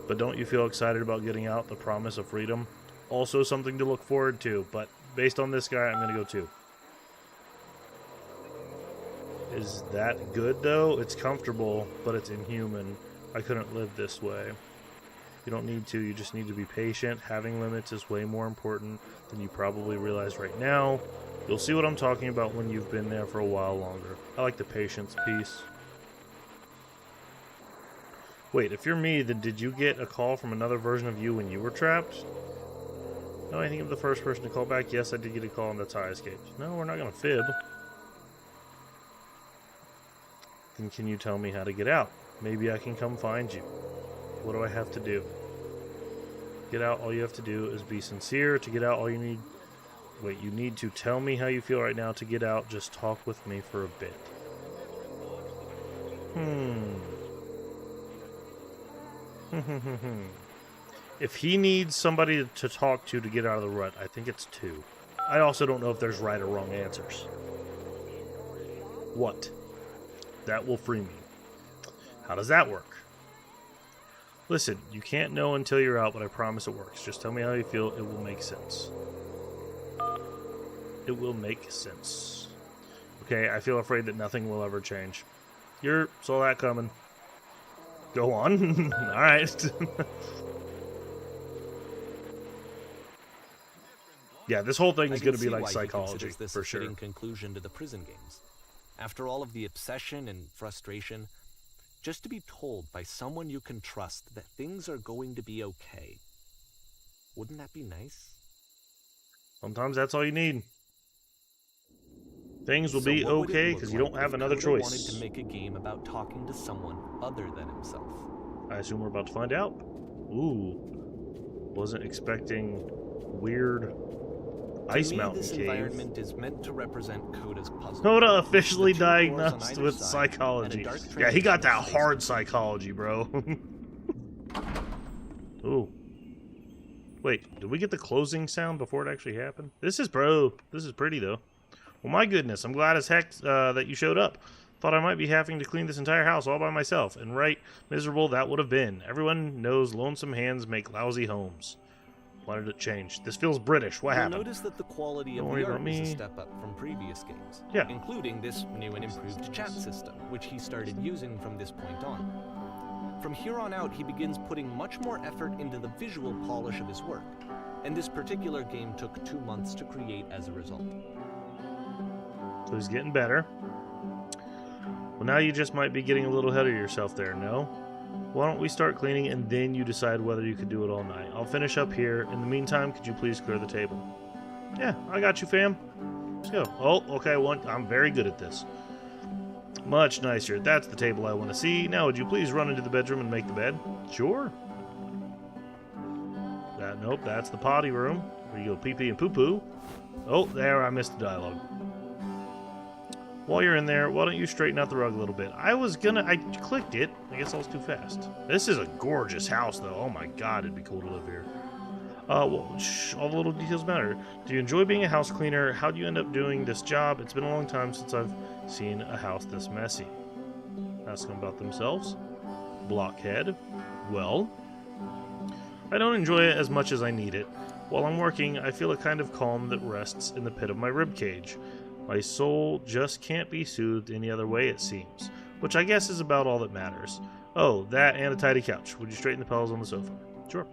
But don't you feel excited about getting out? The promise of freedom. Also something to look forward to. But based on this guy, I'm going to go 2. Is that good, though? It's comfortable, but it's inhuman. I couldn't live this way. You don't need to. You just need to be patient. Having limits is way more important than you probably realize right now. You'll see what I'm talking about when you've been there for a while longer. I like the patience piece. Wait, if you're me, then did you get a call from another version of you when you were trapped? No, I think I'm the first person to call back. Yes, I did get a call, and that's how I escaped. No, we're not going to fib. Then can you tell me how to get out? Maybe I can come find you. What do I have to do? Get out, all you have to do is be sincere. To get out, all you need... Wait, you need to tell me how you feel right now. To get out, just talk with me for a bit. If he needs somebody to talk to get out of the rut, I think it's 2. I also don't know if there's right or wrong answers. What? That will free me. How does that work? Listen, you can't know until you're out, but I promise it works. Just tell me how you feel. It will make sense. It will make sense. Okay, I feel afraid that nothing will ever change. You saw that coming. Go on. All right. Yeah, this whole thing is going to be like psychology, this for a sure. fitting conclusion to the prison games. After all of the obsession and frustration, just to be told by someone you can trust that things are going to be okay. Wouldn't that be nice? Sometimes that's all you need. Things will So be what would it okay look because you like don't have if another Coda choice. wanted to make a game about talking to someone other than himself? I assume we're about to find out. Ooh. Wasn't expecting weird ice to me, mountain this cave. environment is meant to represent Coda's puzzle. Coda officially The two doors on diagnosed either with side, psychology. and a dark Yeah, he got that transitional space hard between. psychology, bro. Ooh. Wait, did we get the closing sound before it actually happened? This is pretty, though. Well, my goodness, I'm glad as heck that you showed up. Thought I might be having to clean this entire house all by myself. And right, miserable that would have been. Everyone knows lonesome hands make lousy homes. Why did it change? This feels British. What You'll happened? notice that the quality Don't of worry the about art is a me. step up from previous games, Yeah. including this new and improved chat system, which he started using from this point on. From here on out, he begins putting much more effort into the visual polish of his work, and this particular game took 2 months to create as a result. So he's getting better. Well, now you just might be getting a little ahead of yourself there, no? Why don't we start cleaning and then you decide whether you could do it all night? I'll finish up here. In the meantime, could you please clear the table? Yeah, I got you, fam. Let's go. Oh, okay, I'm very good at this. Much nicer. That's the table I want to see. Now, would you please run into the bedroom and make the bed? Sure. Nope, that's the potty room. Where you go pee-pee and poo-poo. Oh, there, I missed the dialogue. While you're in there, why don't you straighten out the rug a little bit? I clicked it. I guess I was too fast. This is a gorgeous house, though. Oh my god, it'd be cool to live here. Well, all the little details matter. Do you enjoy being a house cleaner? How do you end up doing this job? It's been a long time since I've seen a house this messy. Ask them about themselves. blockhead. Well, I don't enjoy it as much as I need it. While I'm working, I feel a kind of calm that rests in the pit of my ribcage. My soul just can't be soothed any other way, it seems, which I guess is about all that matters. Oh, that and a tidy couch. Would you straighten the pillows on the sofa? Sure.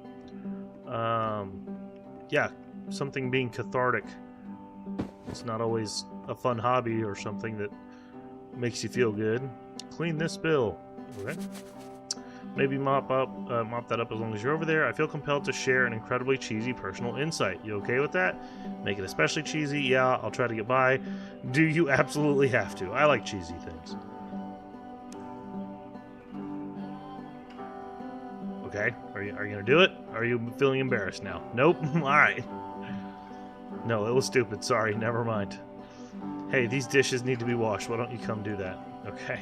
Yeah, something being cathartic. It's not always a fun hobby or something that makes you feel good. Clean this bill. Okay. Maybe mop that up as long as you're over there. I feel compelled to share an incredibly cheesy personal insight. You okay with that? Make it especially cheesy? Yeah, I'll try to get by. Do you absolutely have to? I like cheesy things. Okay, are you gonna do it? Are you feeling embarrassed now? Nope. All right. No, it was stupid. Sorry. Never mind. Hey, these dishes need to be washed. Why don't you come do that? Okay.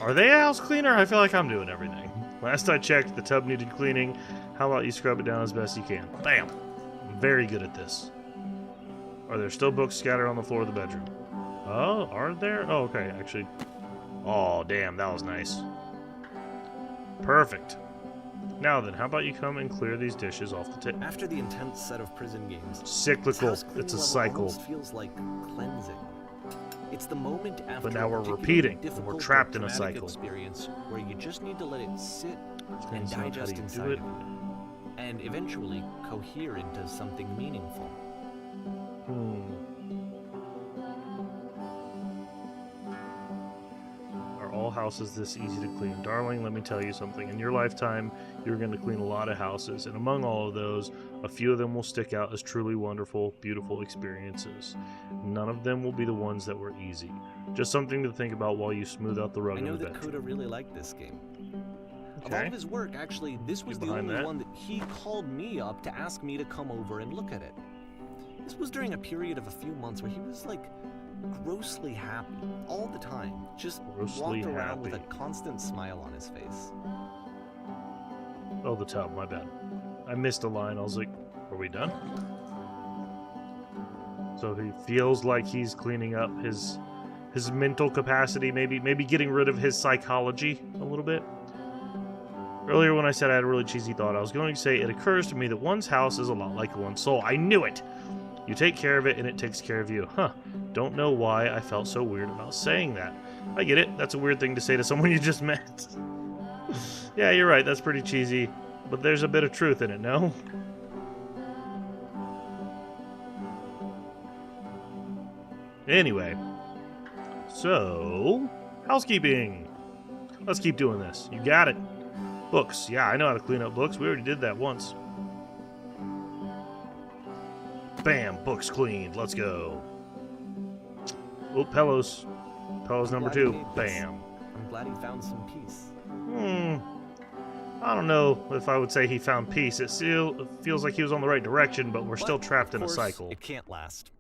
Are they a house cleaner? I feel like I'm doing everything. Last I checked, the tub needed cleaning. How about you scrub it down as best you can? Bam! I'm very good at this. Are there still books scattered on the floor of the bedroom? Oh, are there? Oh, okay, actually. Oh, damn, that was nice. Perfect. Now then, how about you come and clear these dishes off the table? After the intense set of prison games, Cyclical. It's a cycle. almost feels like cleansing. It's the moment after But now we're a particularly repeating, and we're difficult trapped or in a traumatic cycle. Experience where you just need to let it sit and Depends on how digest you inside do it. of you, and eventually cohere into something meaningful. Are all houses this easy to clean? Darling, let me tell you something. In your lifetime, you're going to clean a lot of houses, and among all of those, a few of them will stick out as truly wonderful, beautiful experiences. None of them will be the ones that were easy. Just something to think about while you smooth out the rug I in know the that bedroom. Coda really liked this game. Of all Okay. of his work, actually, this was the behind only that? one that he called me up to ask me to come over and look at it. This was during a period of a few months where he was like grossly happy all the time, just Grossly walked around with a happy. constant smile on his face. Oh, the tub, my bad. I missed a line. I was like, are we done? So he feels like he's cleaning up his mental capacity, maybe getting rid of his psychology a little bit. Earlier when I said I had a really cheesy thought, I was going to say it occurs to me that one's house is a lot like one's soul. I knew it! You take care of it and it takes care of you. Huh. Don't know why I felt so weird about saying that. I get it. That's a weird thing to say to someone you just met. Yeah, you're right. That's pretty cheesy. But there's a bit of truth in it, no? Anyway. So, housekeeping. Let's keep doing this. You got it. Books. Yeah, I know how to clean up books. We already did that once. Bam, books cleaned. Let's go. Oh, pillows. Pillows number Glad he 2. made this. Bam. I'm glad he found some peace. I don't know if I would say he found peace. It still feels like he was on the right direction, but we're still But, trapped of in a course, cycle. It can't last.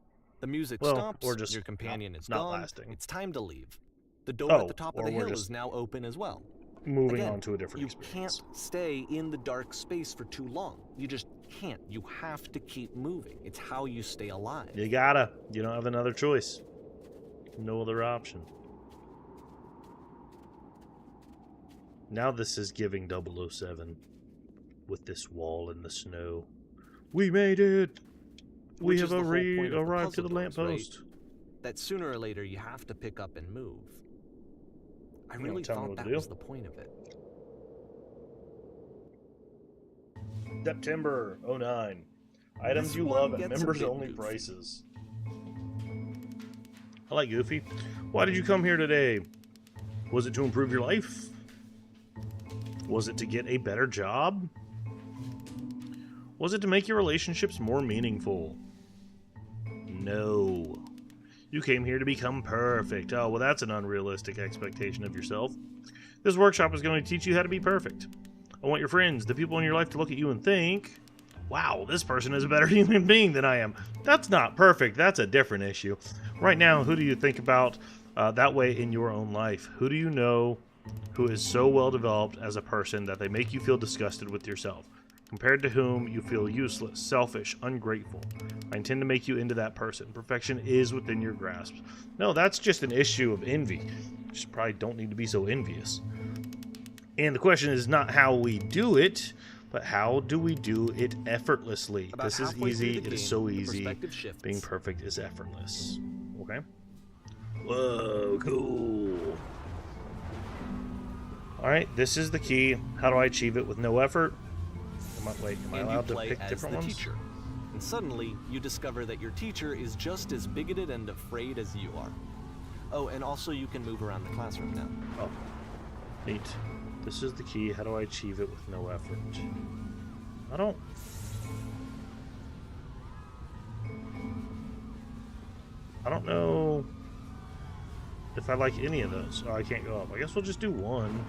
The music Well, stops, or just your companion is not gone, lasting. it's time to leave. The door Oh, at the top of or the we're hill just is now open as well. Moving Again, on to a different you experience. can't stay in the dark space for too long. You just can't. You have to keep moving. It's how you stay alive. You gotta. You don't have another choice. No other option. Now this is giving 007 with this wall in the snow. We made it! We Which have is the whole point of arrived to puzzle the doors, right? lamppost. That sooner or later you have to pick up and move. I You really don't tell me thought what to that do. was the point of it. September 09. Items This you one love at gets a members bit only goofy. prices. I like Goofy. Why did you come here today? Was it to improve your life? Was it to get a better job? Was it to make your relationships more meaningful? No. You came here to become perfect. Oh, well, that's an unrealistic expectation of yourself. This workshop is going to teach you how to be perfect. I want your friends, the people in your life, to look at you and think, wow, this person is a better human being than I am. That's not perfect. That's a different issue. Right now, who do you think about that way in your own life? Who do you know who is so well developed as a person that they make you feel disgusted with yourself? Compared to whom you feel useless, selfish, ungrateful. I intend to make you into that person. Perfection is within your grasp. No, that's just an issue of envy. You just probably don't need to be so envious. And the question is not how we do it, but how do we do it effortlessly? About This is halfway through easy. the It is game, so the easy. perspective shifts. Being perfect is effortless. Okay? Whoa, cool. Alright, this is the key. How do I achieve it with no effort? Am I And allowed you to play pick as different the ones? teacher. And suddenly, you discover that your teacher is just as bigoted and afraid as you are. Oh, and also you can move around the classroom now. Oh, neat. This is the key. How do I achieve it with no effort? I don't know if I like any of those. Oh, I can't go up. I guess we'll just do one.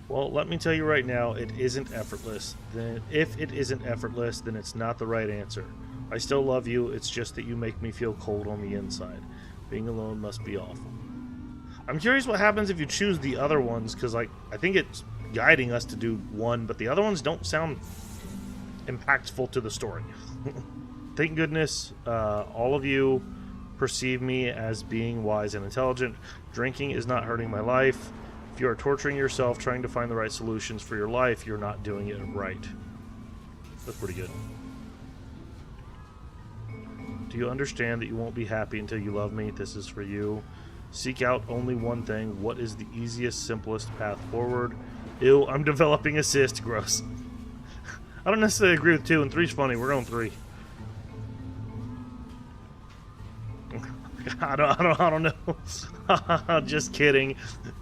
Well, let me tell you right now, it isn't effortless. Then, if it isn't effortless, then it's not the right answer. I still love you, it's just that you make me feel cold on the inside. Being alone must be awful. I'm curious what happens if you choose the other ones, because like I think it's guiding us to do one, but the other ones don't sound impactful to the story. Thank goodness all of you perceive me as being wise and intelligent. Drinking is not hurting my life. If you are torturing yourself trying to find the right solutions for your life, you're not doing it right. That's pretty good. Do you understand that you won't be happy until you love me? This is for you. Seek out only one thing. What is the easiest, simplest path forward? Ew, I'm developing a cyst. Gross. I don't necessarily agree with 2, and 3's funny. We're going 3. I don't know. Just kidding.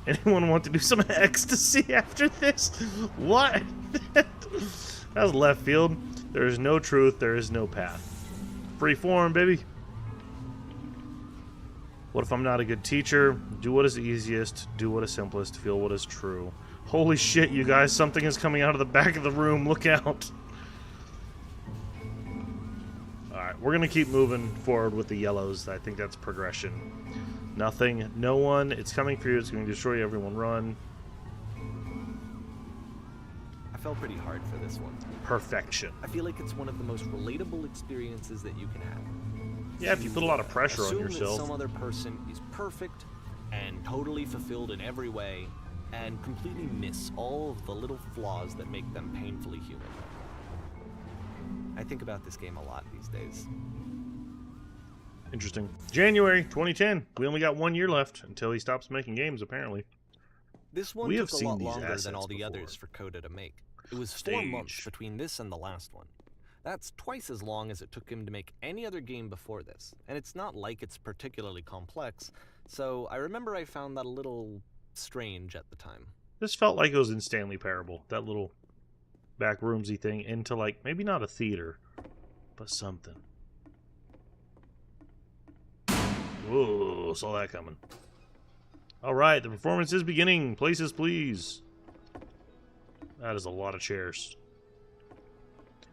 Anyone want to do some ecstasy after this? What? That was left field. There is no truth. There is no path. Free form, baby. What if I'm not a good teacher? Do what is easiest. Do what is simplest. Feel what is true. Holy shit, you guys. Something is coming out of the back of the room. Look out. Alright, we're going to keep moving forward with the yellows. I think that's progression. Nothing. No one. It's coming for you. It's going to destroy you. Everyone run. I fell pretty hard for this one. Perfection. I feel like it's one of the most relatable experiences that you can have. Yeah, if you put a lot of pressure on Assume yourself. that some other person is perfect and totally fulfilled in every way, and completely miss all of the little flaws that make them painfully human. I think about this game a lot these days. Interesting. January 2010. We only got 1 year left until he stops making games, apparently. This one We have took a seen lot these longer assets than all the before. others for Coda to make. It was 4 Stage. months between this and the last one. That's twice as long as it took him to make any other game before this, and it's not like it's particularly complex, so I remember I found that a little strange at the time. This felt like it was in Stanley Parable. That little back roomsy thing into, like, maybe not a theater, but something. Whoa, saw that coming. Alright, the performance is beginning. Places, please. That is a lot of chairs.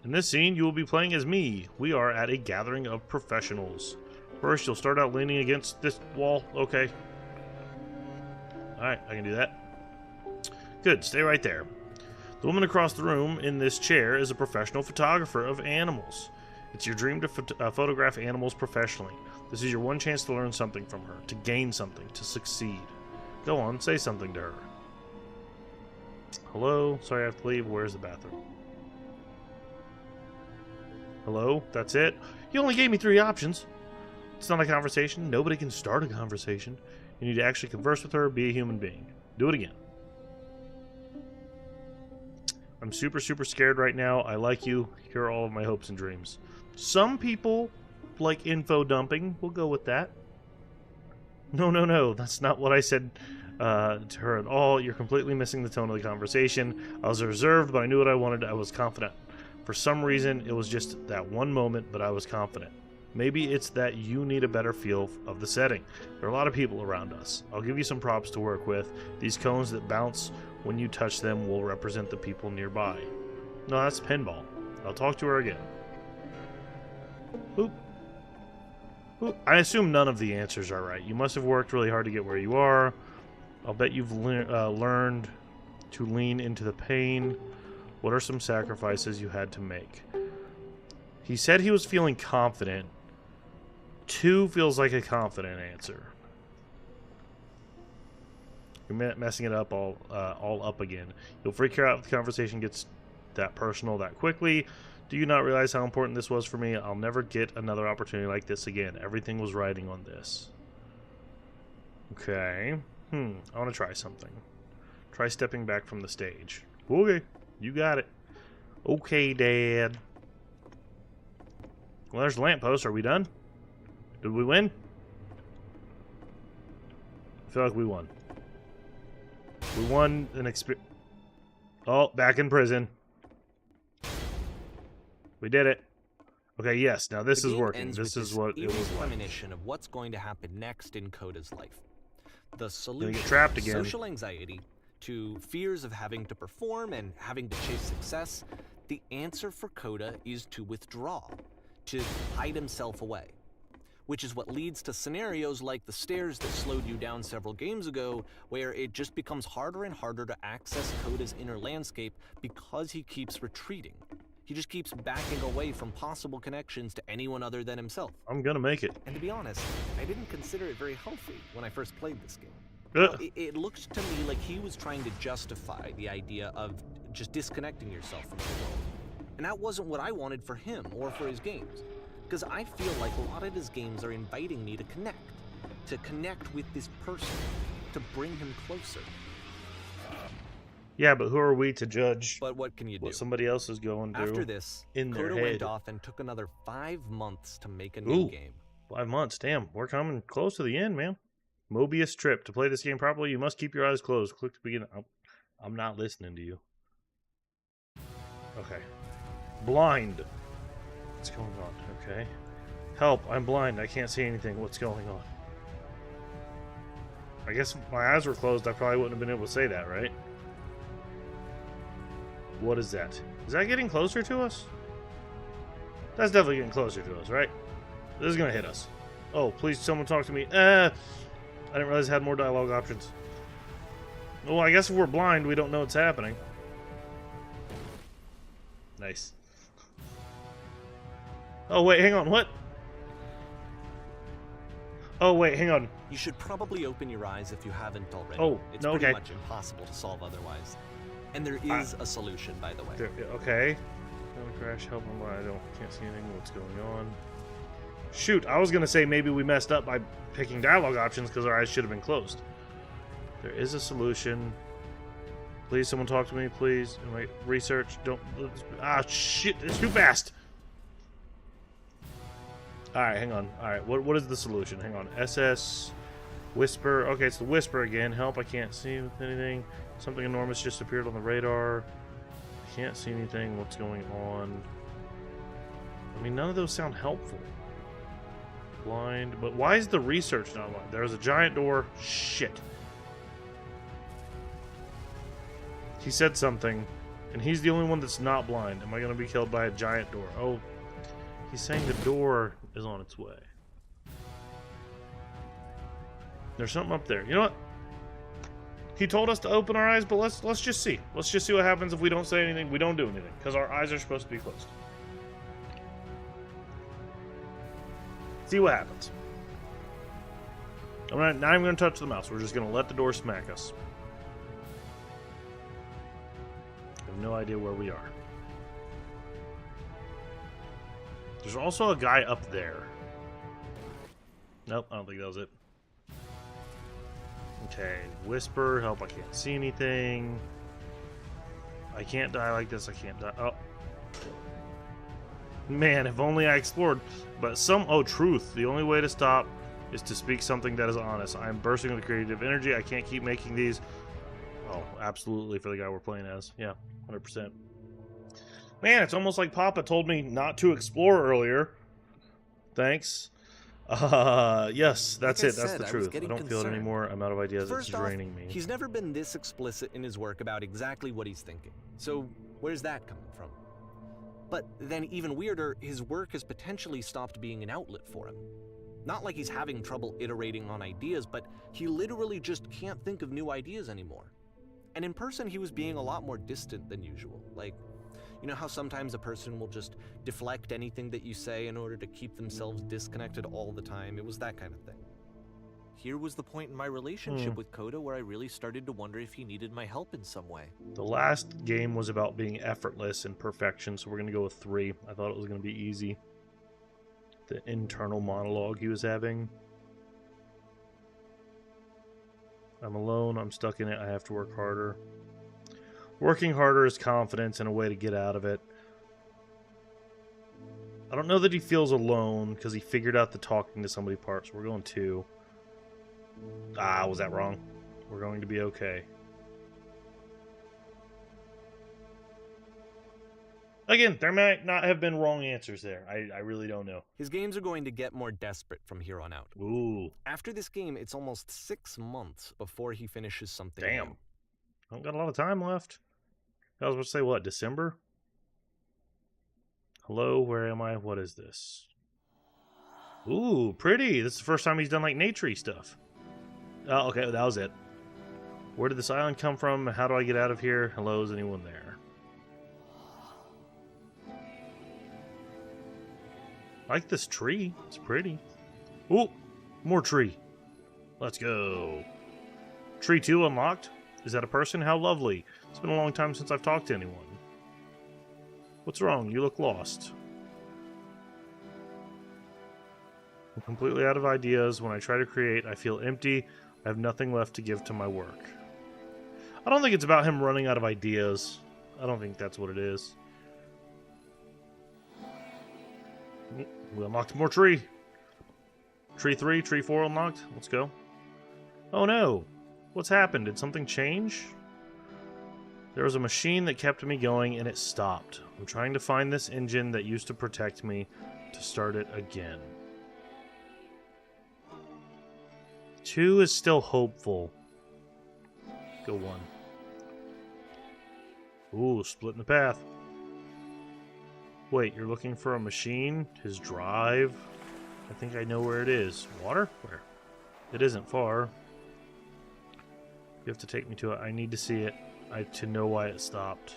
In this scene, you will be playing as me. We are at a gathering of professionals. First, you'll start out leaning against this wall. Okay. Alright, I can do that. Good, stay right there. The woman across the room in this chair is a professional photographer of animals. It's your dream to photograph animals professionally. This is your one chance to learn something from her, to gain something, to succeed. Go on, say something to her. Hello? Sorry I have to leave. Where's the bathroom? Hello? That's it? You only gave me 3 options. It's not a conversation. Nobody can start a conversation. You need to actually converse with her, be a human being. Do it again. I'm super, super scared right now. I like you. Here are all of my hopes and dreams. Some people like info dumping. We'll go with that. No. That's not what I said to her at all. You're completely missing the tone of the conversation. I was reserved, but I knew what I wanted. I was confident. For some reason, it was just that one moment, but I was confident. Maybe it's that you need a better feel of the setting. There are a lot of people around us. I'll give you some props to work with. These cones that bounce when you touch them will represent the people nearby. No, that's pinball. I'll talk to her again. Oop. Oop. I assume none of the answers are right. You must have worked really hard to get where you are. I'll bet you've learned to lean into the pain. What are some sacrifices you had to make? He said he was feeling confident. 2 feels like a confident answer. You're messing it up all up again. You'll freak her out if the conversation gets that personal that quickly. Do you not realize how important this was for me? I'll never get another opportunity like this again. Everything was riding on this. Okay. I want to try something. Try stepping back from the stage. Okay. You got it. Okay, Dad. Well, there's the lamppost. Are we done? Did we win? I feel like we won. We won an experience. Oh, back in prison. We did it. Okay, yes. Now this is working. This is what it was like. Premonition of what's going to happen next in Coda's life. The solution: get trapped again. Social anxiety to fears of having to perform and having to chase success. The answer for Coda is to withdraw, to hide himself away. Which is what leads to scenarios like the stairs that slowed you down several games ago, where it just becomes harder and harder to access Coda's inner landscape because he keeps retreating. He just keeps backing away from possible connections to anyone other than himself. I'm gonna make it. And to be honest, I didn't consider it very healthy when I first played this game. It looked to me like he was trying to justify the idea of just disconnecting yourself from the world. And that wasn't what I wanted for him or for his games. Because I feel like a lot of his games are inviting me to connect with this person, to bring him closer. Yeah, but who are we to judge? But what can you do? What somebody else is going through? After this, Coda went off and took another 5 months to make a new game. 5 months, damn. We're coming close to the end, man. Mobius Trip. To play this game properly, you must keep your eyes closed. Click to begin. I'm not listening to you. Okay. Blind. What's going on? Okay. Help, I'm blind. I can't see anything. What's going on? I guess if my eyes were closed, I probably wouldn't have been able to say that, right? What is that? Is that getting closer to us? That's definitely getting closer to us, right? This is gonna hit us. Oh, please someone talk to me. I didn't realize it had more dialogue options. Well, I guess if we're blind, we don't know what's happening. Nice. Oh, wait, hang on, what? Oh, wait, hang on. You should probably open your eyes if you haven't already. Oh, it's no, pretty okay. much impossible to solve otherwise. And there is a solution, by the way. Okay. Crash, help him. I can't see anything. What's going on? Shoot, I was going to say maybe we messed up by picking dialogue options because our eyes should have been closed. There is a solution. Please, someone talk to me, please. Wait, research. Don't. Ah, shit. It's too fast. Alright, hang on. Alright, what is the solution? Hang on. SS. Whisper. Okay, it's the whisper again. Help, I can't see with anything. Something enormous just appeared on the radar. I can't see anything. What's going on? I mean, none of those sound helpful. Blind. But why is the research not blind? There's a giant door. Shit. He said something, and he's the only one that's not blind. Am I going to be killed by a giant door? Oh, he's saying the door is on its way. There's something up there. You know what? He told us to open our eyes, but let's just see. Let's just see what happens if we don't say anything. We don't do anything, because our eyes are supposed to be closed. See what happens. I'm not even going to touch the mouse. We're just going to let the door smack us. I have no idea where we are. There's also a guy up there. Nope, I don't think that was it. Okay, whisper, help, I can't see anything. I can't die like this, I can't die. Oh. Man, if only I explored. But truth. The only way to stop is to speak something that is honest. I am bursting with creative energy. I can't keep making these. Oh, absolutely for the guy we're playing as. Yeah, 100%. Man, it's almost like Papa told me not to explore earlier. Thanks. Yes, that's it. That's the truth. I don't feel it anymore. I'm out of ideas. It's draining me. He's never been this explicit in his work about exactly what he's thinking. So where's that coming from? But then even weirder, his work has potentially stopped being an outlet for him. Not like he's having trouble iterating on ideas, but he literally just can't think of new ideas anymore. And in person, he was being a lot more distant than usual. Like, you know how sometimes a person will just deflect anything that you say in order to keep themselves disconnected all the time? It was that kind of thing. here was the point in my relationship Hmm. with Coda where I really started to wonder if he needed my help in some way. The last game was about being effortless and perfection, so we're going to go with 3. I thought it was going to be easy. The internal monologue he was having. I'm alone, I'm stuck in it, I have to work harder. Working harder is confidence and a way to get out of it. I don't know that he feels alone because he figured out the talking to somebody part, so we're going 2. Ah, was that wrong? We're going to be okay. Again, there might not have been wrong answers there. I really don't know. His games are going to get more desperate from here on out. Ooh, After this game, it's almost 6 months before he finishes something damn. new. I don't got a lot of time left. I was about to say, what, December? Hello, where am I? What is this? Ooh, pretty. This is the first time he's done, like, nature-y stuff. Oh, okay, that was it. Where did this island come from? How do I get out of here? Hello, is anyone there? I like this tree. It's pretty. Ooh, more tree. Let's go. Tree 2 unlocked? Is that a person? How lovely. It's been a long time since I've talked to anyone. What's wrong? You look lost. I'm completely out of ideas. When I try to create, I feel empty. I have nothing left to give to my work. I don't think it's about him running out of ideas. I don't think that's what it is. We unlocked more tree. Tree 3, tree 4 unlocked. Let's go. Oh no. What's happened? Did something change? There was a machine that kept me going and it stopped. I'm trying to find this engine that used to protect me to start it again. 2 is still hopeful. Go 1. Ooh, splitting the path. Wait, you're looking for a machine? His drive? I think I know where it is. Water? Where? It isn't far. You have to take me to it. I need to see it. To know why it stopped.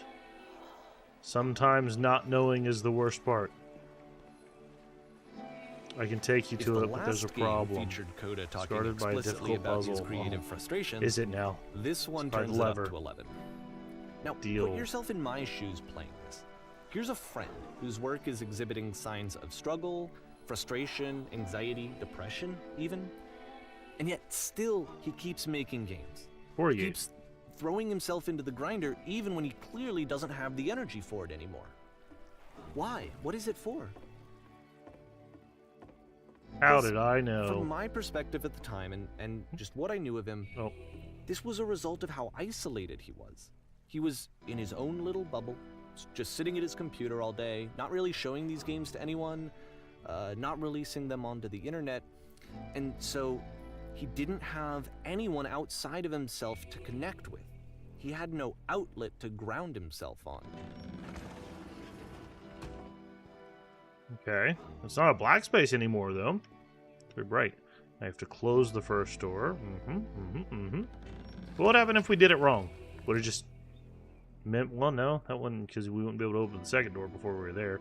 Sometimes not knowing is the worst part. I can take you to it, but there's a problem. Featured Coda talking Started by a explicitly difficult about his puzzle. creative frustrations. Is it now? This one By the turns it up lever. to 11. Now, Deal. put yourself in my shoes playing this. Here's a friend whose work is exhibiting signs of struggle, frustration, anxiety, depression, even. And yet, still, he keeps making games. For He you. keeps throwing himself into the grinder even when he clearly doesn't have the energy for it anymore. Why? What is it for? How 'Cause did I From know? my perspective at the time and just what I knew of him, Oh, this was a result of how isolated he was. He was in his own little bubble, just sitting at his computer all day, not really showing these games to anyone, not releasing them onto the internet, and so he didn't have anyone outside of himself to connect with. He had no outlet to ground himself on. okay. It's not a black space anymore, though. It's very bright. I have to close the first door. But what happened if we did it wrong? Would it just... Well, no. That wouldn't, because we wouldn't be able to open the second door before we were there.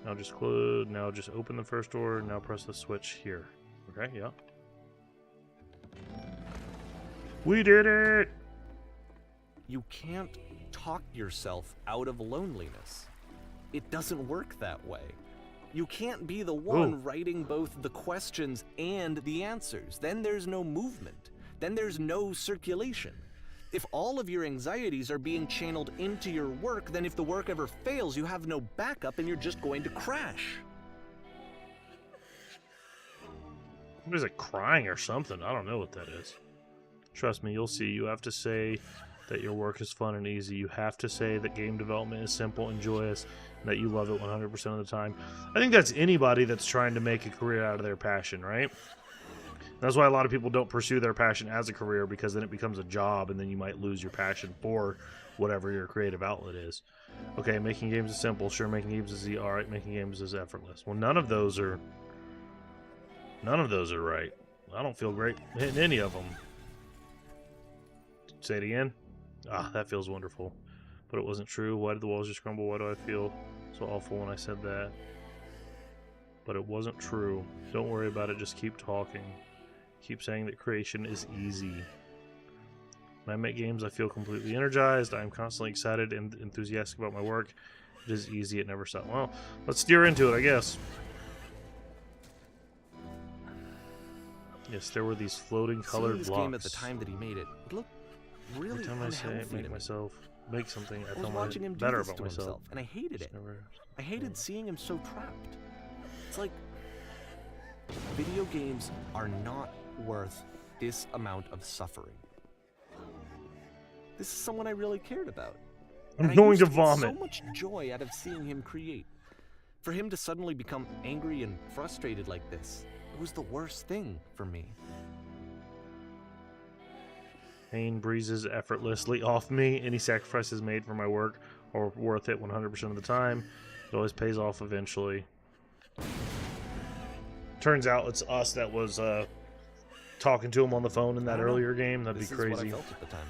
Now just close... Now just open the first door. Now press the switch here. Okay, yeah. We did it! You can't talk yourself out of loneliness. It doesn't work that way. You can't be the one Ooh. writing both the questions and the answers. Then there's no movement. Then there's no circulation. If all of your anxieties are being channeled into your work, then if the work ever fails, you have no backup and you're just going to crash. What is it, crying or something? I don't know what that is. Trust me, you'll see. You have to say that your work is fun and easy. You have to say that game development is simple and joyous, and that you love it 100% of the time. I think that's anybody that's trying to make a career out of their passion, right? That's why a lot of people don't pursue their passion as a career, because then it becomes a job, and then you might lose your passion for whatever your creative outlet is. Okay, making games is simple. Sure, making games is easy. All right, making games is effortless. Well, none of those are right. I don't feel great hitting any of them. Say it again. Ah, that feels wonderful. But it wasn't true. Why did the walls just crumble? Why do I feel so awful when I said that? But it wasn't true. Don't worry about it. Just keep talking. keep saying that creation is easy. When I make games, I feel completely energized. I am constantly excited and enthusiastic about my work. It is easy, it never stops. Well, let's steer into it, I guess. Yes, there were these floating colored Seeing this blocks. game at the time that he made it, it looked really Every time I say unhealthy to make me. myself make something, I I tell was myself watching him do better this about to myself. himself, and I hated it. Never- I hated seeing him so trapped. It's like video games are not worth this amount of suffering. This is someone I really cared about. I'm And I going used to get vomit. so much joy out of seeing him create. For him to suddenly become angry and frustrated like this, it was the worst thing for me. Pain breezes effortlessly off me. Any sacrifices made for my work are worth it 100% of the time. It always pays off eventually. Turns out it's us that was talking to him on the phone in I that don't know. earlier game. That'd This be is what I crazy. felt at the time.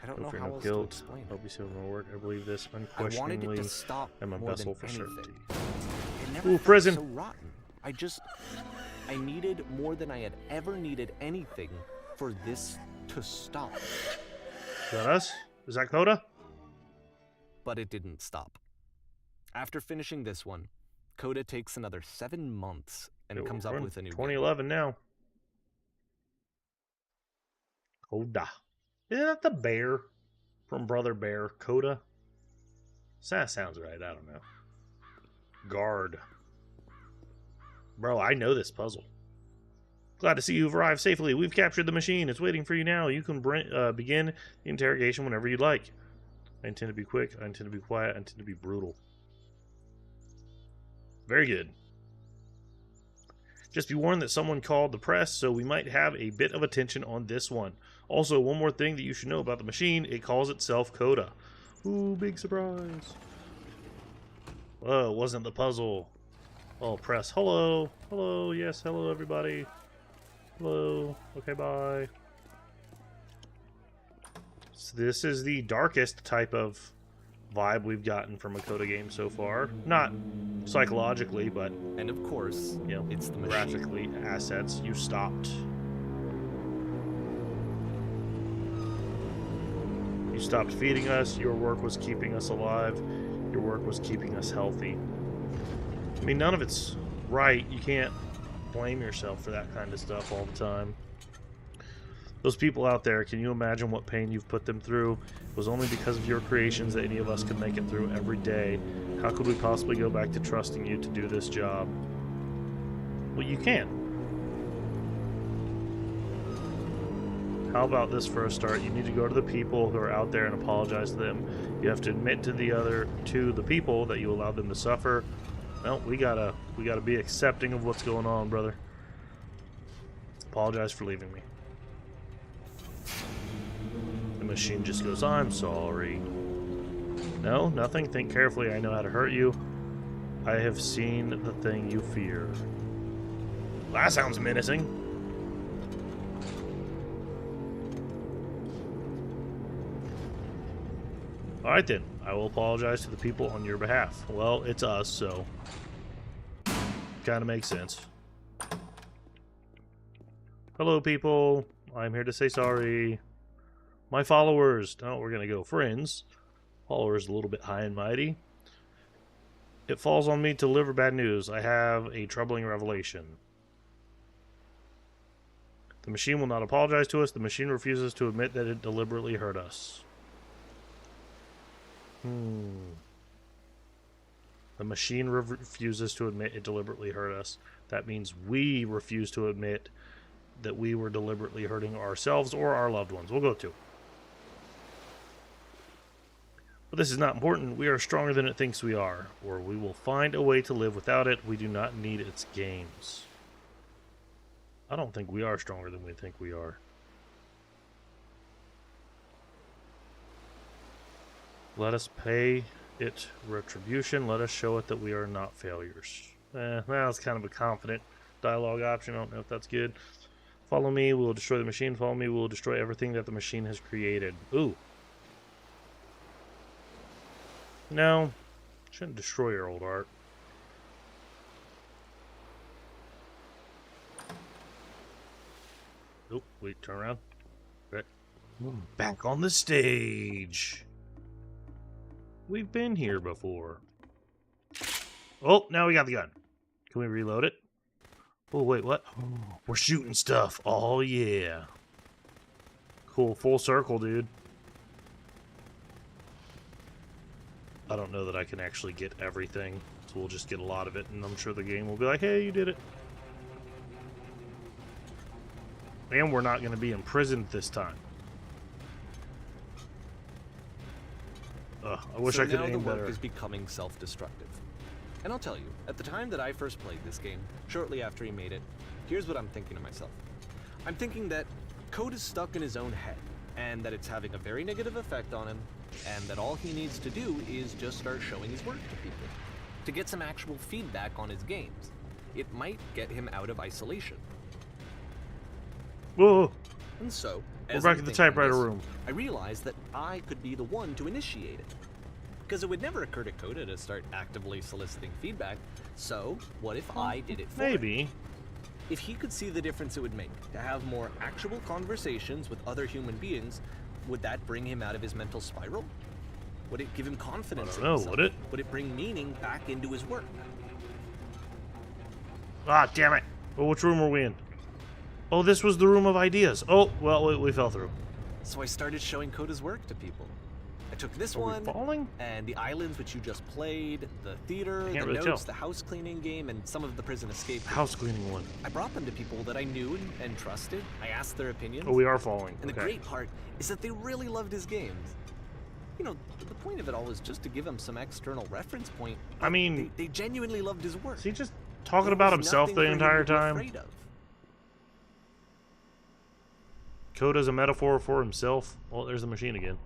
I don't No know fear, how no else to guilt. explain it. Hope you see my work. I believe this I wanted it unquestioningly. to stop am a more vessel than for anything. certainty. It never Ooh, felt prison. so rotten. I needed more than I had ever needed anything for this to stop. Is that us? Is that Coda? But it didn't stop. After finishing this one, Coda takes another 7 months and Yeah, comes we're up in with a new game. 2011 now. Coda. Isn't that the bear from Brother Bear? Coda? That sounds right. I don't know. Guard. Bro, I know this puzzle. Glad to see you've arrived safely. We've captured the machine. It's waiting for you now. You can begin the interrogation whenever you'd like. I intend to be quick. I intend to be quiet. I intend to be brutal. Very good. Just be warned that someone called the press, so we might have a bit of attention on this one. Also, one more thing that you should know about the machine. It calls itself Coda. Ooh, big surprise. Whoa, it wasn't the puzzle. Oh, press. Hello. Hello. Yes, hello, everybody. Hello. Okay, bye. So this is the darkest type of vibe we've gotten from a Coda game so far. Not psychologically, but, And of course, you know, it's the machine. graphically, assets. You stopped. You stopped feeding us. Your work was keeping us alive. Your work was keeping us healthy. I mean, none of it's right. You can't blame yourself for that kind of stuff all the time. Those people out there, can you imagine what pain you've put them through? It was only because of your creations that any of us could make it through every day. How could we possibly go back to trusting you to do this job? Well, you can. How about this for a start? You need to go to the people who are out there and apologize to them. You have to admit to the people that you allowed them to suffer. Well, we gotta be accepting of what's going on, brother. Apologize for leaving me. The machine just goes, I'm sorry. No, nothing. Think carefully. I know how to hurt you. I have seen the thing you fear. That sounds menacing. Alright then, I will apologize to the people on your behalf. Well, it's us, so kind of makes sense. Hello, people. I'm here to say sorry. My followers. Oh, we're going to go friends. Followers a little bit high and mighty. It falls on me to deliver bad news. I have a troubling revelation. The machine will not apologize to us. The machine refuses to admit that it deliberately hurt us. The machine refuses to admit it deliberately hurt us. That means we refuse to admit that we were deliberately hurting ourselves or our loved ones. We'll go to. But this is not important. We are stronger than it thinks we are, or we will find a way to live without it. We do not need its games. I don't think we are stronger than we think we are. Let us pay it retribution. Let us show it that we are not failures. That's kind of a confident dialogue option. I don't know if that's good. Follow me. We will destroy the machine. Follow me. We will destroy everything that the machine has created. Ooh. No. Shouldn't destroy your old art. Oh, wait, turn around. Right. Back on the stage. We've been here before. Oh, now we got the gun. Can we reload it? Oh, wait, what? We're shooting stuff. Oh, yeah. Cool, full circle, dude. I don't know that I can actually get everything, so we'll just get a lot of it, and I'm sure the game will be like, hey, you did it. And we're not going to be imprisoned this time. Ugh, I wish I could now aim the work better. is becoming self-destructive. And I'll tell you, at the time that I first played this game, shortly after he made it, here's what I'm thinking to myself. I'm thinking that Code is stuck in his own head, and that it's having a very negative effect on him, and that all he needs to do is just start showing his work to people, to get some actual feedback on his games. It might get him out of isolation. Whoa, And so, we're as back I'm at the thinking typewriter this, room. I realized that I could be the one to initiate it. Because it would never occur to Coda to start actively soliciting feedback, so what if I did it for him? Maybe. If he could see the difference it would make to have more actual conversations with other human beings, would that bring him out of his mental spiral? Would it give him confidence I don't in know, himself? would it? Would it bring meaning back into his work? Ah, damn it. Well, which room are we in? Oh, this was the room of ideas. Oh, well, we fell through. So I started showing Coda's work to people. I took this Are we one, falling? and the islands which you just played, the theater, the really notes, tell. the house cleaning game, and some of the prison escape games. House cleaning one. I brought them to people that I knew and trusted. I asked their opinions. Oh, we are falling. And the Okay. great part is that they really loved his games. You know, the point of it all is just to give him some external reference point. I mean, They genuinely loved his work. is he just talking There about was himself nothing the for him entire to be time? afraid of. Coda's a metaphor for himself. Well, there's the machine again.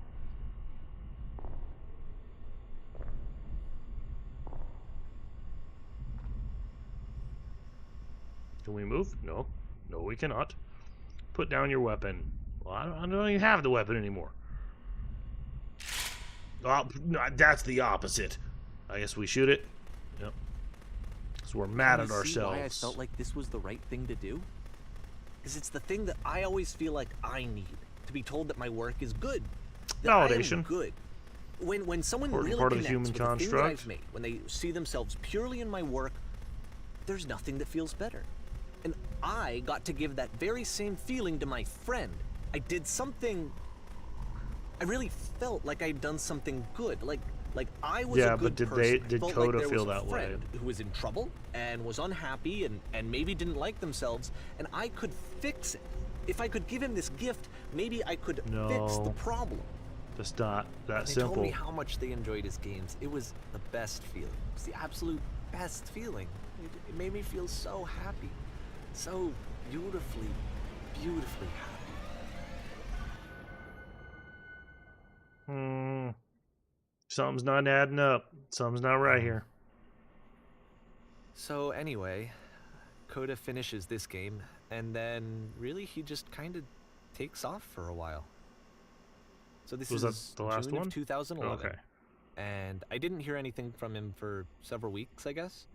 Can we move? No. No, we cannot. Put down your weapon. Well, I don't even have the weapon anymore. Oh, no, that's the opposite. I guess we shoot it. Yep. So we're mad Can at you see ourselves. why I felt like this was the right thing to do? Because it's the thing that I always feel like I need to be told that my work is good. That I am Validation. good. When someone Important really part of the connects human with the thing that construct. I've made, when they see themselves purely in my work, there's nothing that feels better. And I got to give that very same feeling to my friend. I did something. I really felt like I'd done something good. Like I was Yeah, a good but person. I did felt Coda like there feel was a that way? friend who was in trouble and was unhappy and maybe didn't like themselves, and I could fix it. If I could give him this gift, maybe I could fix the No. problem. That's not that They simple. told me how much they enjoyed his games. It was the best feeling. It was the absolute best feeling. It made me feel so happy. So beautifully, beautifully happy. Something's not adding up. Something's not right here. So anyway, Coda finishes this game, and then really he just kind of takes off for a while. So this Was that is the last June one? of 2011. Okay. And I didn't hear anything from him for several weeks, I guess.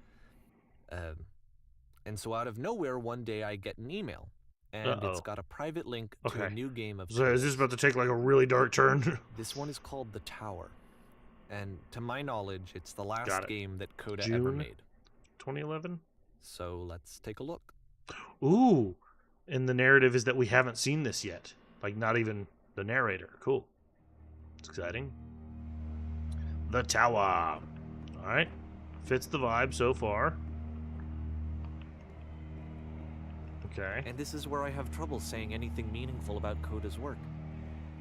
And so out of nowhere, one day I get an email, and it's Uh-oh. got a private link to a Okay. new game of. So is this about to take like a really dark turn? This one is called The Tower, and to my knowledge, it's the last Got it. game that Coda ever June? made. 2011? So let's take a look. Ooh. And the narrative is that we haven't seen this yet. Like, not even the narrator. Cool. It's exciting. The Tower. Alright. Fits the vibe so far. Okay. And this is where I have trouble saying anything meaningful about Coda's work.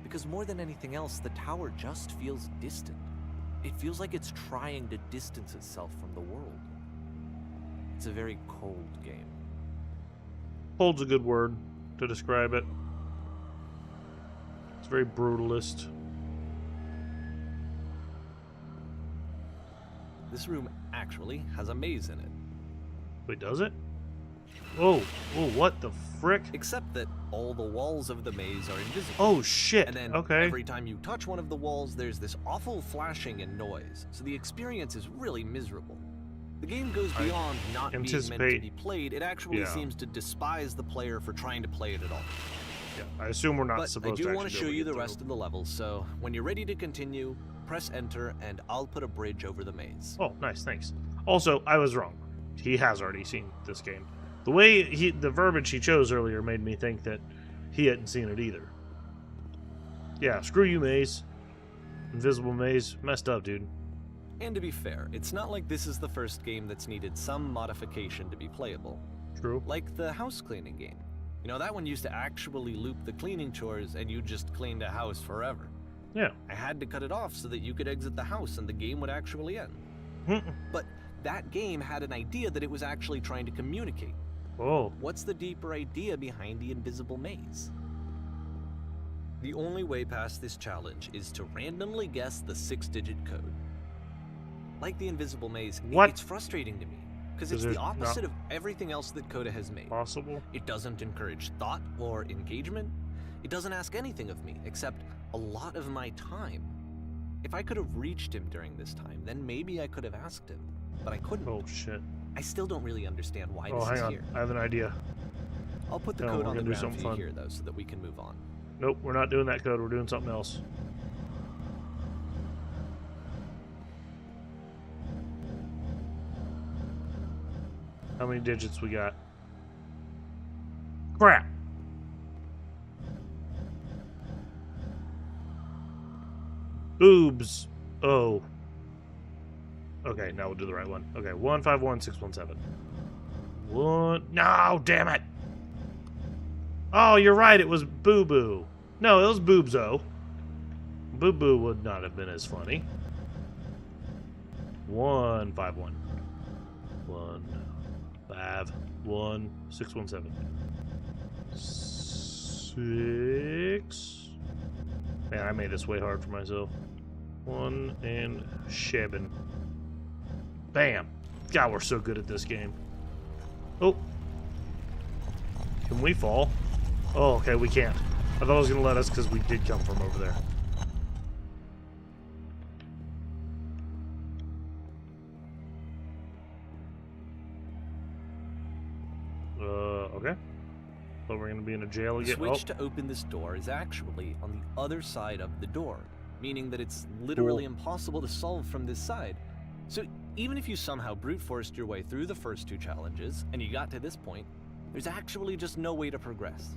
Because more than anything else, the tower just feels distant. It feels like it's trying to distance itself from the world. It's a very cold game. Cold's a good word to describe it. It's very brutalist. This room actually has a maze in it. Wait, does it? Whoa. Whoa, what the frick? Except that all the walls of the maze are invisible. Oh, shit. And then Okay. every time you touch one of the walls, there's this awful flashing and noise. So the experience is really miserable. The game goes beyond not being meant to anticipate- be played. It actually Yeah. seems to despise the player for trying to play it at all. Yeah, I assume we're not But I supposed do to want actually to show be you able the to rest of the levels, so when you're ready to continue, press enter and I'll put a bridge over the maze. Oh, nice, thanks. Also, I was wrong. He has already seen this game. The way the verbiage he chose earlier made me think that he hadn't seen it either. Yeah, screw you, Maze. Invisible Maze, messed up, dude. And to be fair, it's not like this is the first game that's needed some modification to be playable. True. Like the house cleaning game. You know, that one used to actually loop the cleaning chores and you just cleaned a house forever. Yeah. I had to cut it off so that you could exit the house and the game would actually end. But that game had an idea that it was actually trying to communicate. Oh, What's the deeper idea behind the invisible maze? The only way past this challenge is to randomly guess the 6-digit code. Like the invisible maze, What? it's frustrating to me, because 'Cause it's there's the not- opposite of everything else that Coda has made. possible? It doesn't encourage thought or engagement. It doesn't ask anything of me, except a lot of my time. If I could have reached him during this time, then maybe I could have asked him, but I couldn't. Oh, shit. I still don't really understand why Oh, this hang is on. here. I have an idea. I'll put the No, code we're on the gonna do ground for something you fun. here, though, so that we can move on. Nope, we're not doing that code. We're doing something else. How many digits we got? Crap! Boobs. Oh. Okay, now we'll do the right one. Okay, 151617. One. No, damn it! Oh, you're right. It was Boo Boo. No, it was Boobzo. Boo Boo would not have been as funny. 151. 151617. 6. Man, I made this way hard for myself. 1 and Shebin. Bam. God, we're so good at this game. Oh. Can we fall? Oh, okay, we can't. I thought it was going to let us because we did come from over there. Okay. But we're going to be in a jail The again. switch to open this door is actually on the other side of the door, meaning that it's literally impossible to solve from this side. So even if you somehow brute forced your way through the first 2 challenges and you got to this point, there's actually just no way to progress.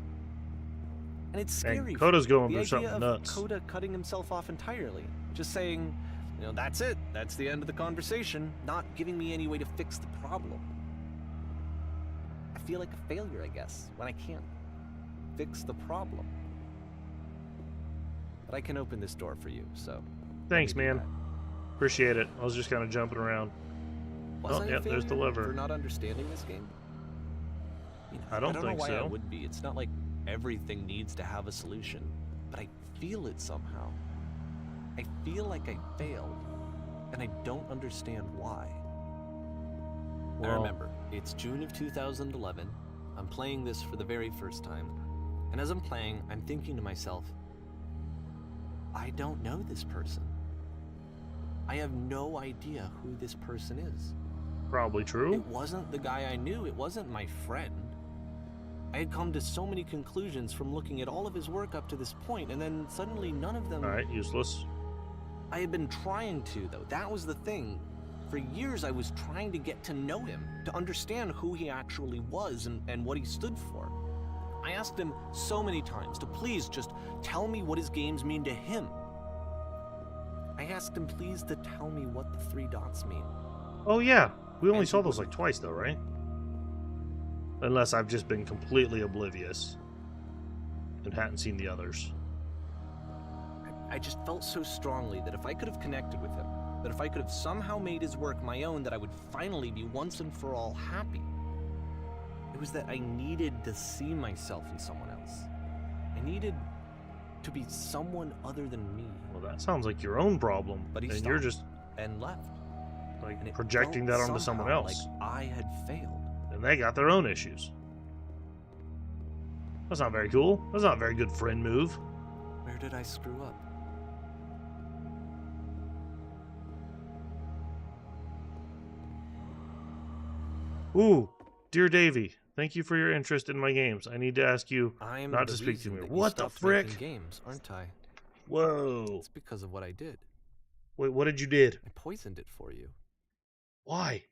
And it's scary. And Coda's going the through idea something of nuts. Coda cutting himself off entirely, just saying, you know, that's it. That's the end of the conversation, not giving me any way to fix the problem. I feel like a failure, I guess, when I can't fix the problem. But I can open this door for you, so. Thanks, let me do man. Appreciate it. I was just kind of jumping around. that. Was Oh, I yeah, a there's the failure lever. for not understanding this game? You know, I don't know think why I so. would be. It's not like everything needs to have a solution, but I feel it somehow. I feel like I failed, and I don't understand why. I Well- remember, it's June of 2011. I'm playing this for the very first time, and as I'm playing, I'm thinking to myself, I don't know this person. I have no idea who this person is. Probably true. It wasn't the guy I knew, it wasn't my friend. I had come to so many conclusions from looking at all of his work up to this point, and then suddenly none of them... Alright, useless. I had been trying to, though. That was the thing. For years, I was trying to get to know him, to understand who he actually was and what he stood for. I asked him so many times to please just tell me what his games mean to him. I asked him please to tell me what the 3 dots mean. Oh, yeah. We only And saw he those like twice, though, right? Unless I've just been completely oblivious and hadn't seen the others. I just felt so strongly that if I could have connected with him, that if I could have somehow made his work my own, that I would finally be once and for all happy. It was that I needed to see myself in someone else. I needed to be someone other than me. Well, that sounds like your own problem. But he and you're stopped. just And left. like And it projecting felt that onto someone somehow else. Like I had failed. And they got their own issues. That's not very cool. That's not a very good friend move. Where did I screw up? Ooh, dear Davy, thank you for your interest in my games. I need to ask you I'm not the to speak to reason me. that you What the stopped making frick? games, aren't I? Whoa. It's because of what I did. Wait, what did you did? I poisoned it for you. Why?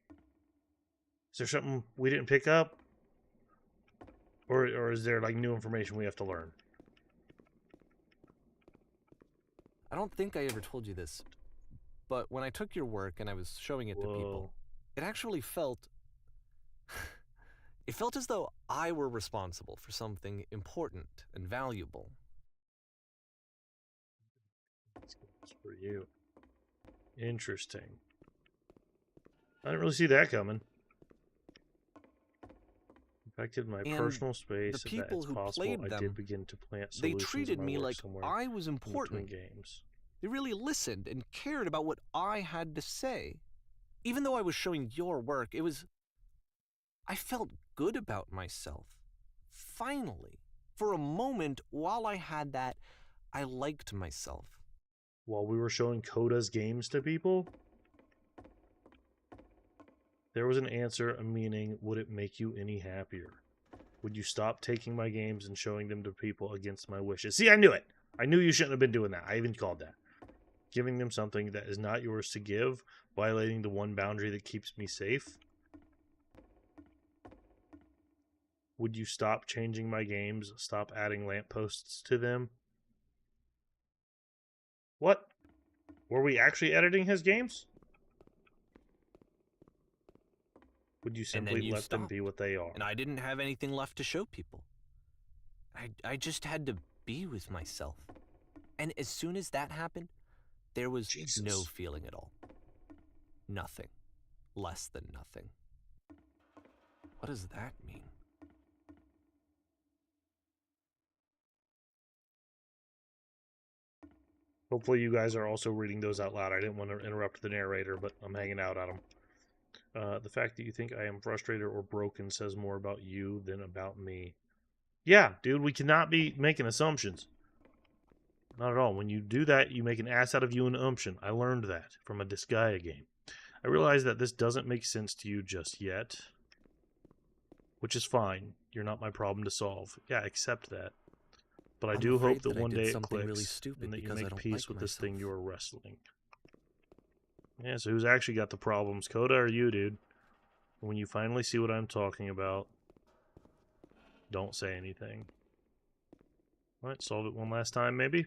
Is there something we didn't pick up? Or is there like new information we have to learn? I don't think I ever told you this, but when I took your work and I was showing it to people, it actually felt... it felt as though I were responsible for something important and valuable. It's for you. Interesting. I didn't really see that coming. Affected my And personal space. the If that people it's who possible, played I them, did begin to plant they solutions treated in my me work like somewhere I was in between important. games. They really listened and cared about what I had to say. Even though I was showing your work, I felt good about myself. Finally. For a moment, while I had that, I liked myself. While we were showing Coda's games to people, there was an answer, a meaning. Would it make you any happier? Would you stop taking my games and showing them to people against my wishes? See, I knew it. I knew you shouldn't have been doing that. I even called that. Giving them something that is not yours to give, violating the one boundary that keeps me safe. Would you stop changing my games? Stop adding lampposts to them? What? Were we actually editing his games? Would you simply let them be what they are? And I didn't have anything left to show people. I just had to be with myself. And as soon as that happened, there was no feeling at all. Nothing. Less than nothing. What does that mean? Hopefully you guys are also reading those out loud. I didn't want to interrupt the narrator, but I'm hanging out on them. The fact that you think I am frustrated or broken says more about you than about me. Yeah, dude, we cannot be making assumptions. Not at all. When you do that, you make an ass out of you and Umption. I learned that from a Disgaea game. I realize that this doesn't make sense to you just yet. Which is fine. You're not my problem to solve. Yeah, accept that. But I do hope that one day it clicks and that you make peace with this thing you are wrestling. Yeah, so who's actually got the problems? Coda or you, dude? When you finally see what I'm talking about, don't say anything. Alright, solve it one last time, maybe?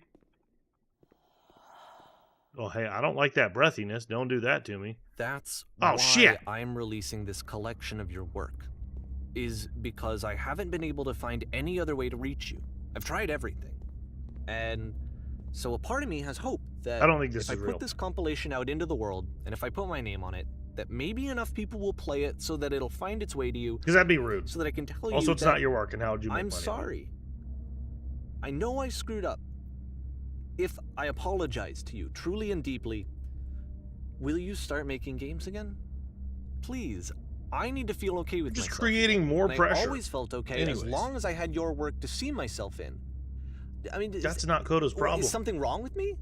Oh, hey, I don't like that breathiness. Don't do that to me. That's why shit. I'm releasing this collection of your work. Is because I haven't been able to find any other way to reach you. I've tried everything. And so a part of me has hope that I don't think this if is I real. put this compilation out into the world, and if I put my name on it, that maybe enough people will play it so that it'll find its way to you. Because that'd be rude. So that I can tell you Also, it's that not your work, and how would you make I'm money? sorry. I know I screwed up. If I apologize to you truly and deeply, will you start making games again? Please. I need to feel okay with Just myself. creating more and pressure. I always felt okay as long as I had your work to see myself in. I mean, that's not Coda's problem. Is something wrong with me?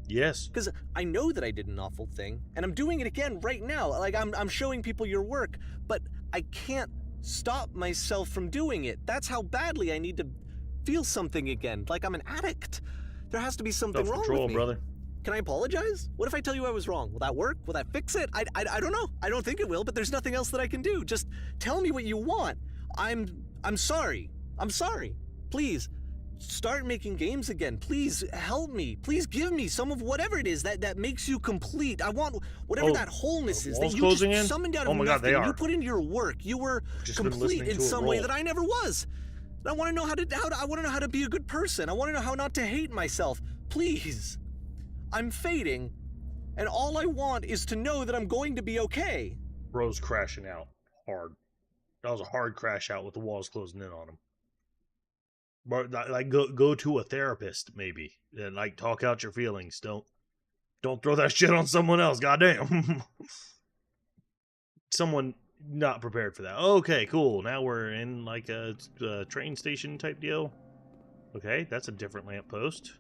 Yes. Because I know that I did an awful thing, and I'm doing it again right now. Like, I'm showing people your work, but I can't stop myself from doing it. That's how badly I need to feel something again, like I'm an addict. There has to be something wrong with me. Brother. Can I apologize? What if I tell you I was wrong? Will that work? Will that fix it? I don't know. I don't think it will, but there's nothing else that I can do. Just tell me what you want. I'm sorry. I'm sorry. Please, start making games again. Please help me. Please give me some of whatever it is that makes you complete. I want whatever that wholeness is that you just summoned out of nothing. You put into your work. You were complete in some way that I never was. And I want to know I want to know how to be a good person. I want to know how not to hate myself. Please. I'm fading, and all I want is to know that I'm going to be okay. Bro's crashing out hard. That was a hard crash out with the walls closing in on him. But like, go to a therapist maybe, and like talk out your feelings. Don't throw that shit on someone else. Goddamn. Someone not prepared for that. Okay, cool. Now we're in like a train station type deal. Okay, that's a different lamppost.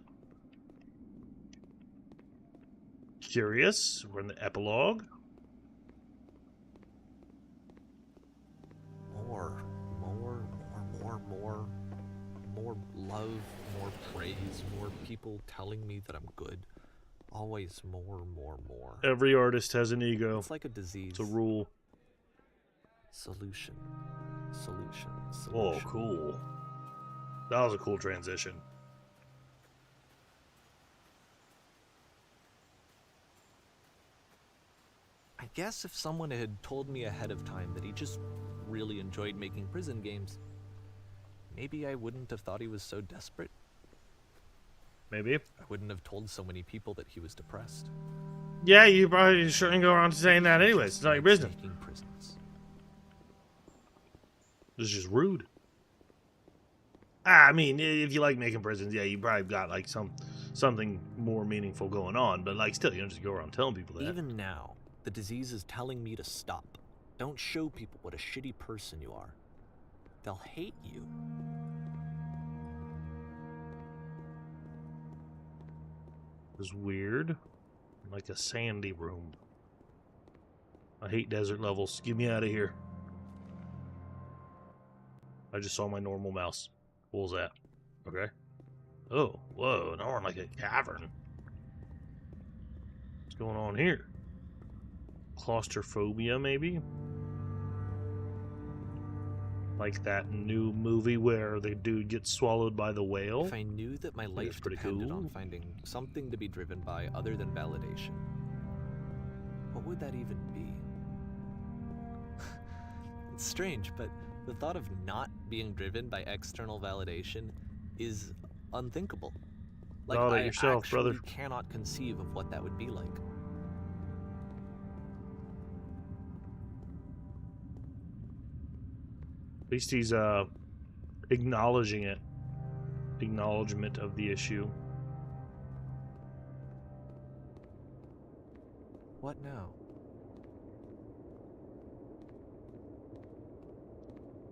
Curious. We're in the epilogue. love, more praise, more people telling me that I'm good. Always more. Every artist has an ego. It's like a disease. It's a rule. Solution. Oh, cool. That was a cool transition. I guess if someone had told me ahead of time that he just really enjoyed making prison games, maybe I wouldn't have thought he was so desperate. Maybe. I wouldn't have told so many people that he was depressed. Yeah, you probably shouldn't go around saying that anyways. It's not your business. Making prisons. It's just rude. I mean, if you like making prisons, yeah, you probably got like something more meaningful going on. But like, still, you don't just go around telling people that. Even now, the disease is telling me to stop. Don't show people what a shitty person you are. They'll hate you. It was weird. Like a sandy room. I hate desert levels. Get me out of here. I just saw my normal mouse. What was that? Okay. Oh, whoa. Now we're in like a cavern. What's going on here? Claustrophobia, maybe? Like that new movie where the dude gets swallowed by the whale? If I knew that my life pretty depended cool. on finding something to be driven by other than validation, what would that even be? It's strange, but the thought of not being driven by external validation is unthinkable. Like, Validate I yourself, actually brother. cannot conceive of what that would be like. At least he's acknowledging it. Acknowledgement of the issue. What now?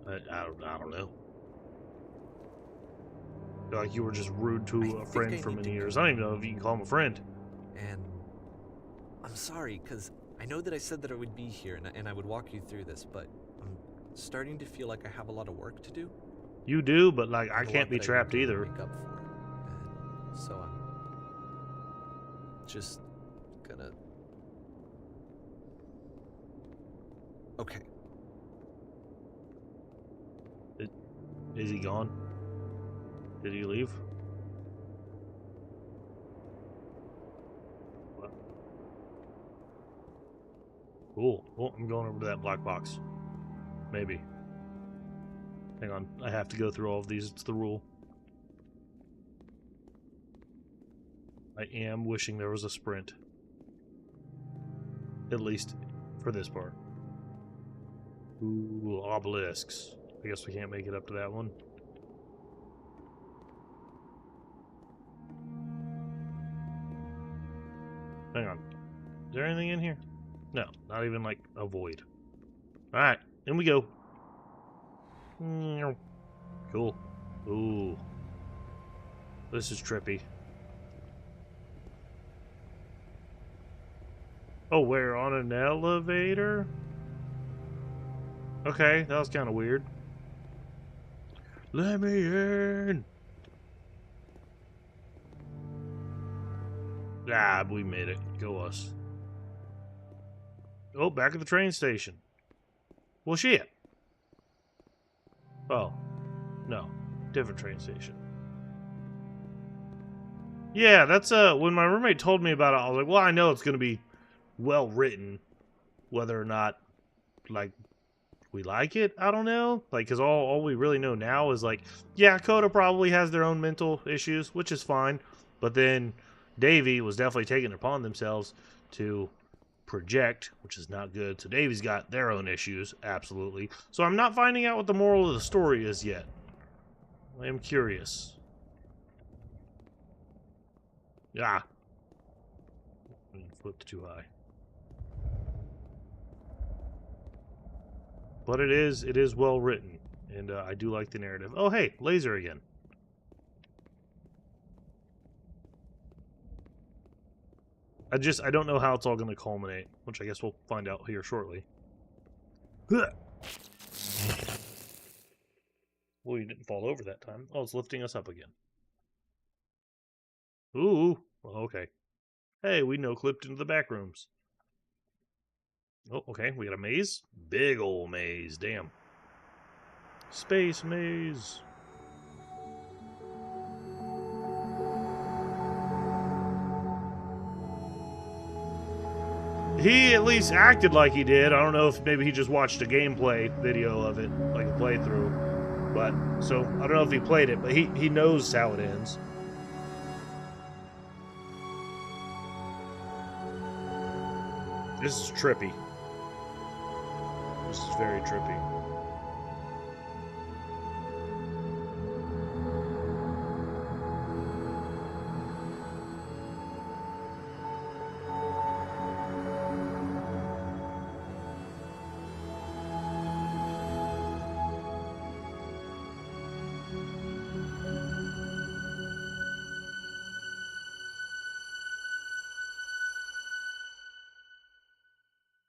I don't know. I feel like you were just rude to I a think friend I for need many to years. go. I don't even know if you can call him a friend. And I'm sorry, because I know that I said that I would be here and I would walk you through this, but I'm starting to feel like I have a lot of work to do. You do, but like I And a can't lot be that trapped need to either. Make up for. And so I'm just gonna. Okay. Is he gone? Did he leave? What? Cool. Well, I'm going over to that black box. Maybe. Hang on. I have to go through all of these. It's the rule. I am wishing there was a sprint. At least for this part. Ooh, obelisks. I guess we can't make it up to that one. Hang on. Is there anything in here? No, not even like a void. Alright, in we go. Cool. Ooh. This is trippy. Oh, we're on an elevator? Okay, that was kind of weird. Let me in! Ah, we made it. Go us. Oh, back at the train station. Well, shit. Oh. No. Different train station. Yeah, that's, when my roommate told me about it, I was like, well, I know it's gonna be well written. Whether or not, like, we like it, I don't know. Like, because all we really know now is, like, yeah, Coda probably has their own mental issues, which is fine. But then Davey was definitely taking it upon themselves to project, which is not good. So Davey's got their own issues, absolutely. So I'm not finding out what the moral of the story is yet. I am curious. Yeah. Flipped too high. But it is well written, and I do like the narrative. Oh, hey, laser again. I don't know how it's all going to culminate, which I guess we'll find out here shortly. Well, you didn't fall over that time. Oh, it's lifting us up again. Ooh. Well, okay. Hey, we no-clipped into the back rooms. Oh, okay. We got a maze. Big old maze. Damn. Space maze. He at least acted like he did. I don't know if maybe he just watched a gameplay video of it, like a playthrough. But, so, I don't know if he played it, but he knows how it ends. This is trippy. This is very trippy.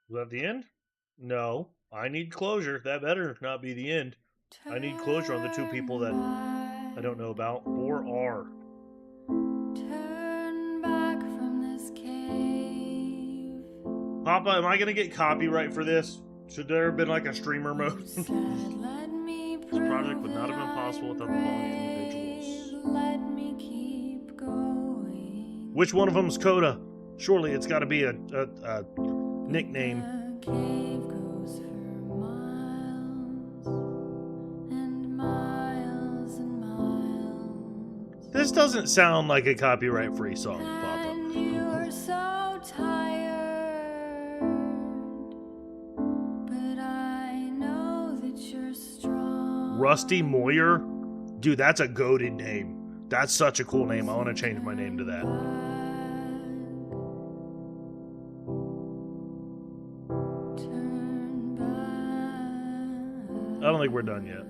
Was that the end? No. I need closure. That better not be the end. I need closure on the two people that I don't know about or are. Turn back from this cave. Papa, am I going to get copyright for this? Should there have been like a streamer mode? This project would not have been possible without the following individuals. Let me keep going. Which one of them's Coda? Surely it's got to be a nickname. The cave goes for miles and miles and miles. This doesn't sound like a copyright-free song, Papa. And you're so tired, but I know that you're strong. Rusty Moyer? Dude, that's a goated name. That's such a cool name. I want to change my name to that. Turn back. I don't think we're done yet.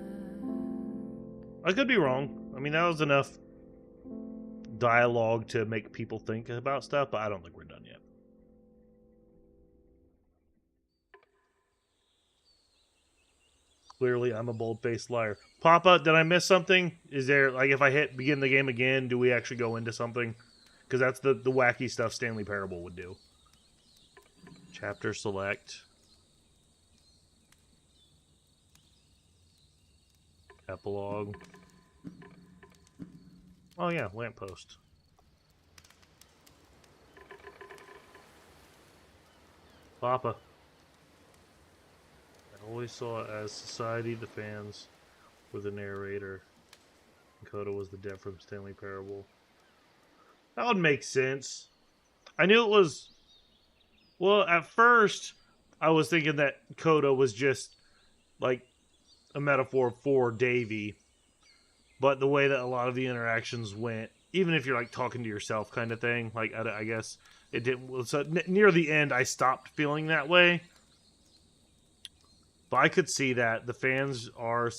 I could be wrong. I mean, that was enough dialogue to make people think about stuff, but I don't think we're done yet. Clearly, I'm a bold-faced liar. Papa, did I miss something? Is there, like, if I hit begin the game again, do we actually go into something? Because that's the wacky stuff Stanley Parable would do. Chapter select. Epilogue. Oh yeah, lamppost. Papa. I always saw it as Society, the fans were the narrator. And Coda was the dead from Stanley Parable. That would make sense. I knew it was... Well, at first, I was thinking that Coda was just, like, a metaphor for Davy. But the way that a lot of the interactions went, even if you're, like, talking to yourself kind of thing, like, I guess it didn't... So, near the end, I stopped feeling that way. But I could see that the fans are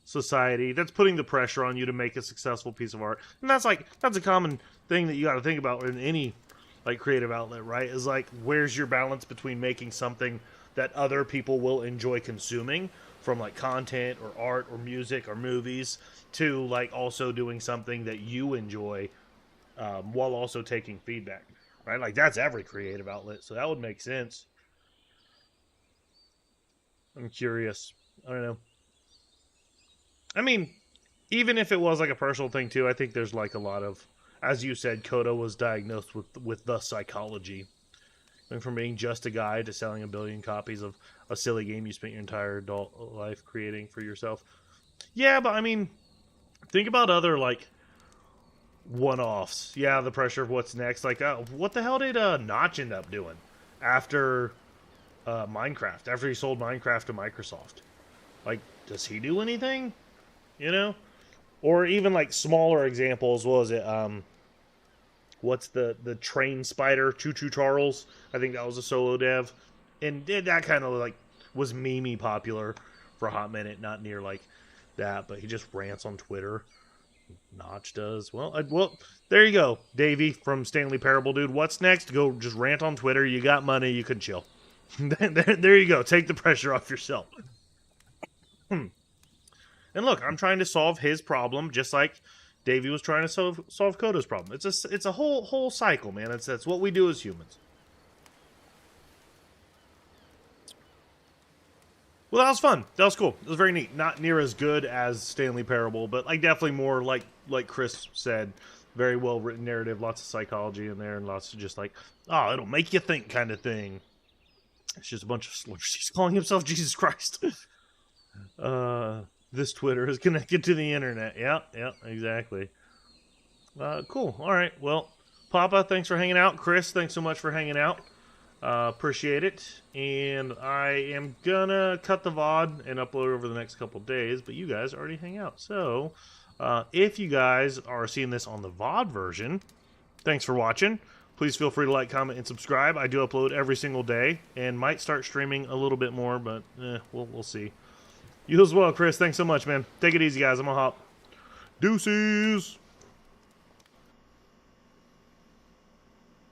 society. That's putting the pressure on you to make a successful piece of art. And that's a common thing that you got to think about in any like creative outlet, right? Is like, where's your balance between making something that other people will enjoy consuming from like content or art or music or movies to like also doing something that you enjoy while also taking feedback, right? Like that's every creative outlet. So that would make sense. I'm curious. I don't know. I mean, even if it was like a personal thing too, I think there's like a lot of, as you said, Coda was diagnosed with the psychology. Going from being just a guy to selling 1 billion copies of a silly game you spent your entire adult life creating for yourself. Yeah, but I mean, think about other like one-offs. Yeah, the pressure of what's next. Like, what the hell did Notch end up doing after Minecraft? After he sold Minecraft to Microsoft? Like, does he do anything? You know? Or even like smaller examples. What was it? What's the Train Spider, Choo Choo Charles? I think that was a solo dev. And that kind of like was meme-y popular for a hot minute. Not near like that, but he just rants on Twitter. Notch does. Well, there you go, Davey from Stanley Parable, dude. What's next? Go just rant on Twitter. You got money, you can chill. There you go. Take the pressure off yourself. And And look, I'm trying to solve his problem, just like Davey was trying to solve Koda's problem. It's a whole cycle, man. That's what we do as humans. Well, that was fun. That was cool. It was very neat. Not near as good as Stanley Parable, but like definitely more like Chris said, very well written narrative, lots of psychology in there, and lots of just like, oh, it'll make you think kind of thing. It's just a bunch of slurs. He's calling himself Jesus Christ. This Twitter is connected to the internet. Yeah, exactly. Cool. All right. Well, Papa, thanks for hanging out. Chris, thanks so much for hanging out. Appreciate it. And I am gonna cut the VOD and upload over the next couple days, but you guys already hang out. So, if you guys are seeing this on the VOD version, thanks for watching. Please feel free to like, comment, and subscribe. I do upload every single day and might start streaming a little bit more, but we'll see. You as well, Chris. Thanks so much, man. Take it easy, guys. I'm gonna hop. Deuces!